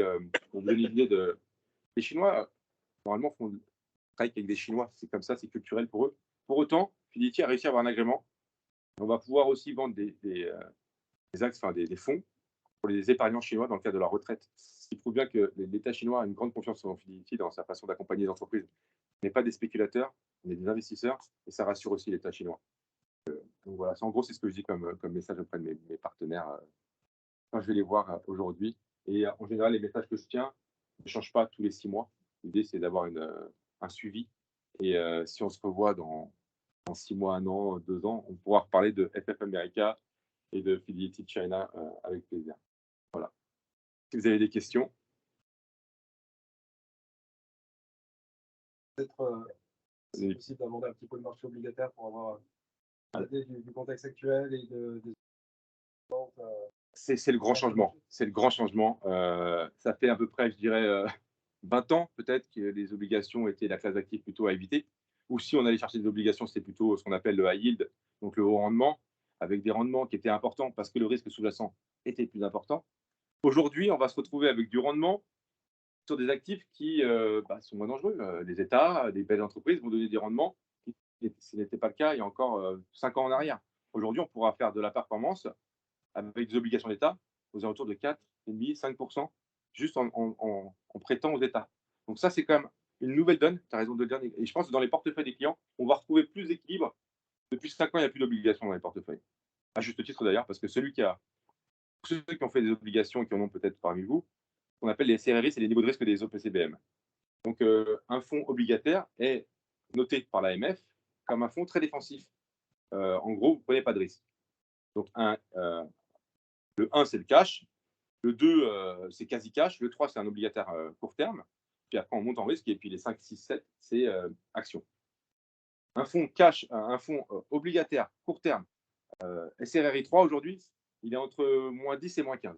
pour vous donner une idée de. Les Chinois, normalement, travaillent avec des Chinois. C'est comme ça, c'est culturel pour eux. Pour autant, Fidelity a réussi à avoir un agrément. On va pouvoir aussi vendre des axes, enfin des fonds pour les épargnants chinois dans le cadre de la retraite. Ce qui prouve bien que l'État chinois a une grande confiance en Fidelity dans sa façon d'accompagner les entreprises. On n'est pas des spéculateurs, on est des investisseurs, et ça rassure aussi l'État chinois. Donc voilà, en gros, c'est ce que je dis comme message auprès de mes partenaires quand je vais les voir aujourd'hui. Et en général, les messages que je tiens ne changent pas tous les 6 mois. L'idée, c'est d'avoir un suivi. Et si on se revoit dans 6 mois, 1 an, 2 ans, on pourra reparler de FF America et de Fidelity China avec plaisir. Voilà. Si vous avez des questions. Peut-être c'est possible d'aborder un petit peu le marché obligataire pour avoir une idée du contexte actuel et des C'est le grand changement. C'est le grand changement. Ça fait à peu près, je dirais, 20 ans peut-être que les obligations étaient la classe d'actifs plutôt à éviter. Ou si on allait chercher des obligations, c'était plutôt ce qu'on appelle le high yield, donc le haut rendement, avec des rendements qui étaient importants parce que le risque sous-jacent était plus important. Aujourd'hui, on va se retrouver avec du rendement sur des actifs qui sont moins dangereux. Les États, les belles entreprises vont donner des rendements qui, ce n'était pas le cas il y a encore 5 ans en arrière. Aujourd'hui, on pourra faire de la performance avec des obligations d'État aux alentours de 4,5%, 5%, juste en prêtant aux États. Donc ça, c'est quand même une nouvelle donne, tu as raison de le dire. Et je pense que dans les portefeuilles des clients, on va retrouver plus d'équilibre. Depuis 5 ans, il n'y a plus d'obligations dans les portefeuilles. À juste titre d'ailleurs, parce que ceux qui ont fait des obligations et qui en ont peut-être parmi vous, ce qu'on appelle les CRRI, c'est les niveaux de risque des OPCBM. Donc un fonds obligataire est noté par l'AMF comme un fonds très défensif. En gros, vous ne prenez pas de risque. Donc le 1, c'est le cash. Le 2, c'est quasi cash. Le 3, c'est un obligataire court terme. Puis après, on monte en risque. Et puis les 5, 6, 7, c'est action. Un fonds cash, un fonds obligataire court terme, SRRI 3 aujourd'hui, il est entre moins 10 et moins 15.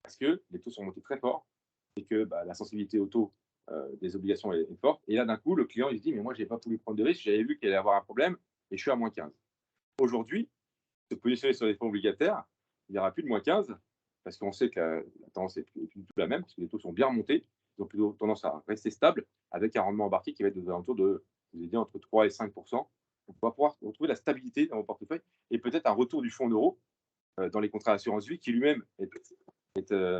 Parce que les taux sont montés très fort et que la sensibilité au taux des obligations est forte. Et là, d'un coup, le client, il se dit, mais moi, je n'ai pas voulu prendre de risque. J'avais vu qu'il allait avoir un problème et je suis à moins 15. Aujourd'hui, se positionner sur les fonds obligataires, il n'y aura plus de moins 15 parce qu'on sait que la tendance est plus du tout la même, parce que les taux sont bien remontés. Ils ont plutôt tendance à rester stables avec un rendement embarqué qui va être aux alentours de, je vous ai dit, entre 3 et 5%. On va pouvoir retrouver la stabilité dans vos portefeuilles et peut-être un retour du fonds euro dans les contrats d'assurance vie qui lui-même est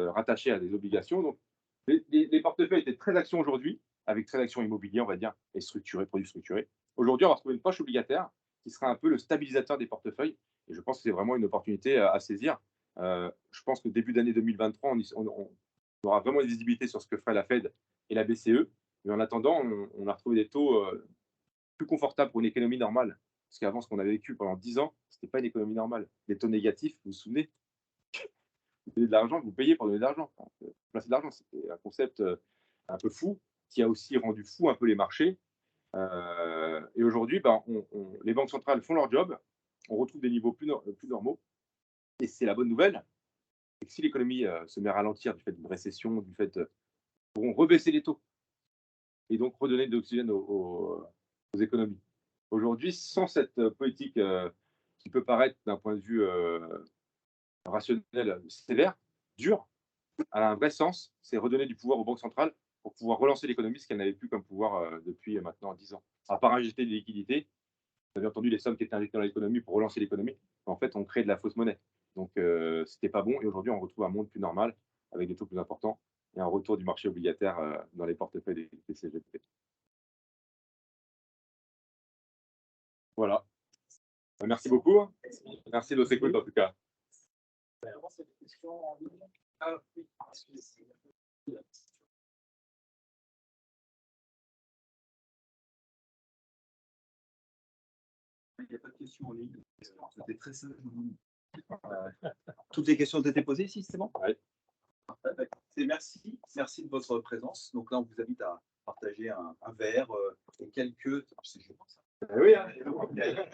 rattaché à des obligations. Donc, les portefeuilles étaient très actions aujourd'hui. avec trait d'action immobilier, on va dire, et structuré, produits structurés. Aujourd'hui, on va retrouver une poche obligataire qui sera un peu le stabilisateur des portefeuilles. Et je pense que c'est vraiment une opportunité à saisir. Je pense que début d'année 2023, on aura vraiment une visibilité sur ce que ferait la Fed et la BCE. Mais en attendant, on a retrouvé des taux plus confortables pour une économie normale. Parce qu'avant, ce qu'on avait vécu pendant 10 ans, ce n'était pas une économie normale. Les taux négatifs, vous vous souvenez, vous donnez de l'argent, vous payez pour donner de l'argent. Enfin, placer de l'argent, c'était un concept un peu fou qui a aussi rendu fou un peu les marchés. Et aujourd'hui, ben, les banques centrales font leur job, on retrouve des niveaux plus normaux. Et c'est la bonne nouvelle, c'est que si l'économie se met à ralentir du fait d'une récession, du fait pourront rebaisser les taux et donc redonner de l'oxygène aux économies. Aujourd'hui, sans cette politique qui peut paraître d'un point de vue rationnel sévère, dur, elle a un vrai sens, c'est redonner du pouvoir aux banques centrales pour pouvoir relancer l'économie, ce qu'elle n'avait plus comme pouvoir depuis maintenant 10 ans. À part injecter des liquidités, vous avez entendu les sommes qui étaient injectées dans l'économie pour relancer l'économie, en fait, on crée de la fausse monnaie. Donc, c'était pas bon. Et aujourd'hui, on retrouve un monde plus normal, avec des taux plus importants et un retour du marché obligataire dans les portefeuilles des CGP. Voilà. Merci beaucoup. Merci de votre écoute, en tout cas. Ah oui, excusez-moi. Il n'y a pas de questions en ligne. C'était très simple. Toutes les questions ont été posées ici, c'est bon? Oui. Merci de votre présence. Donc là, on vous invite à partager un verre et quelques. Oui, hein.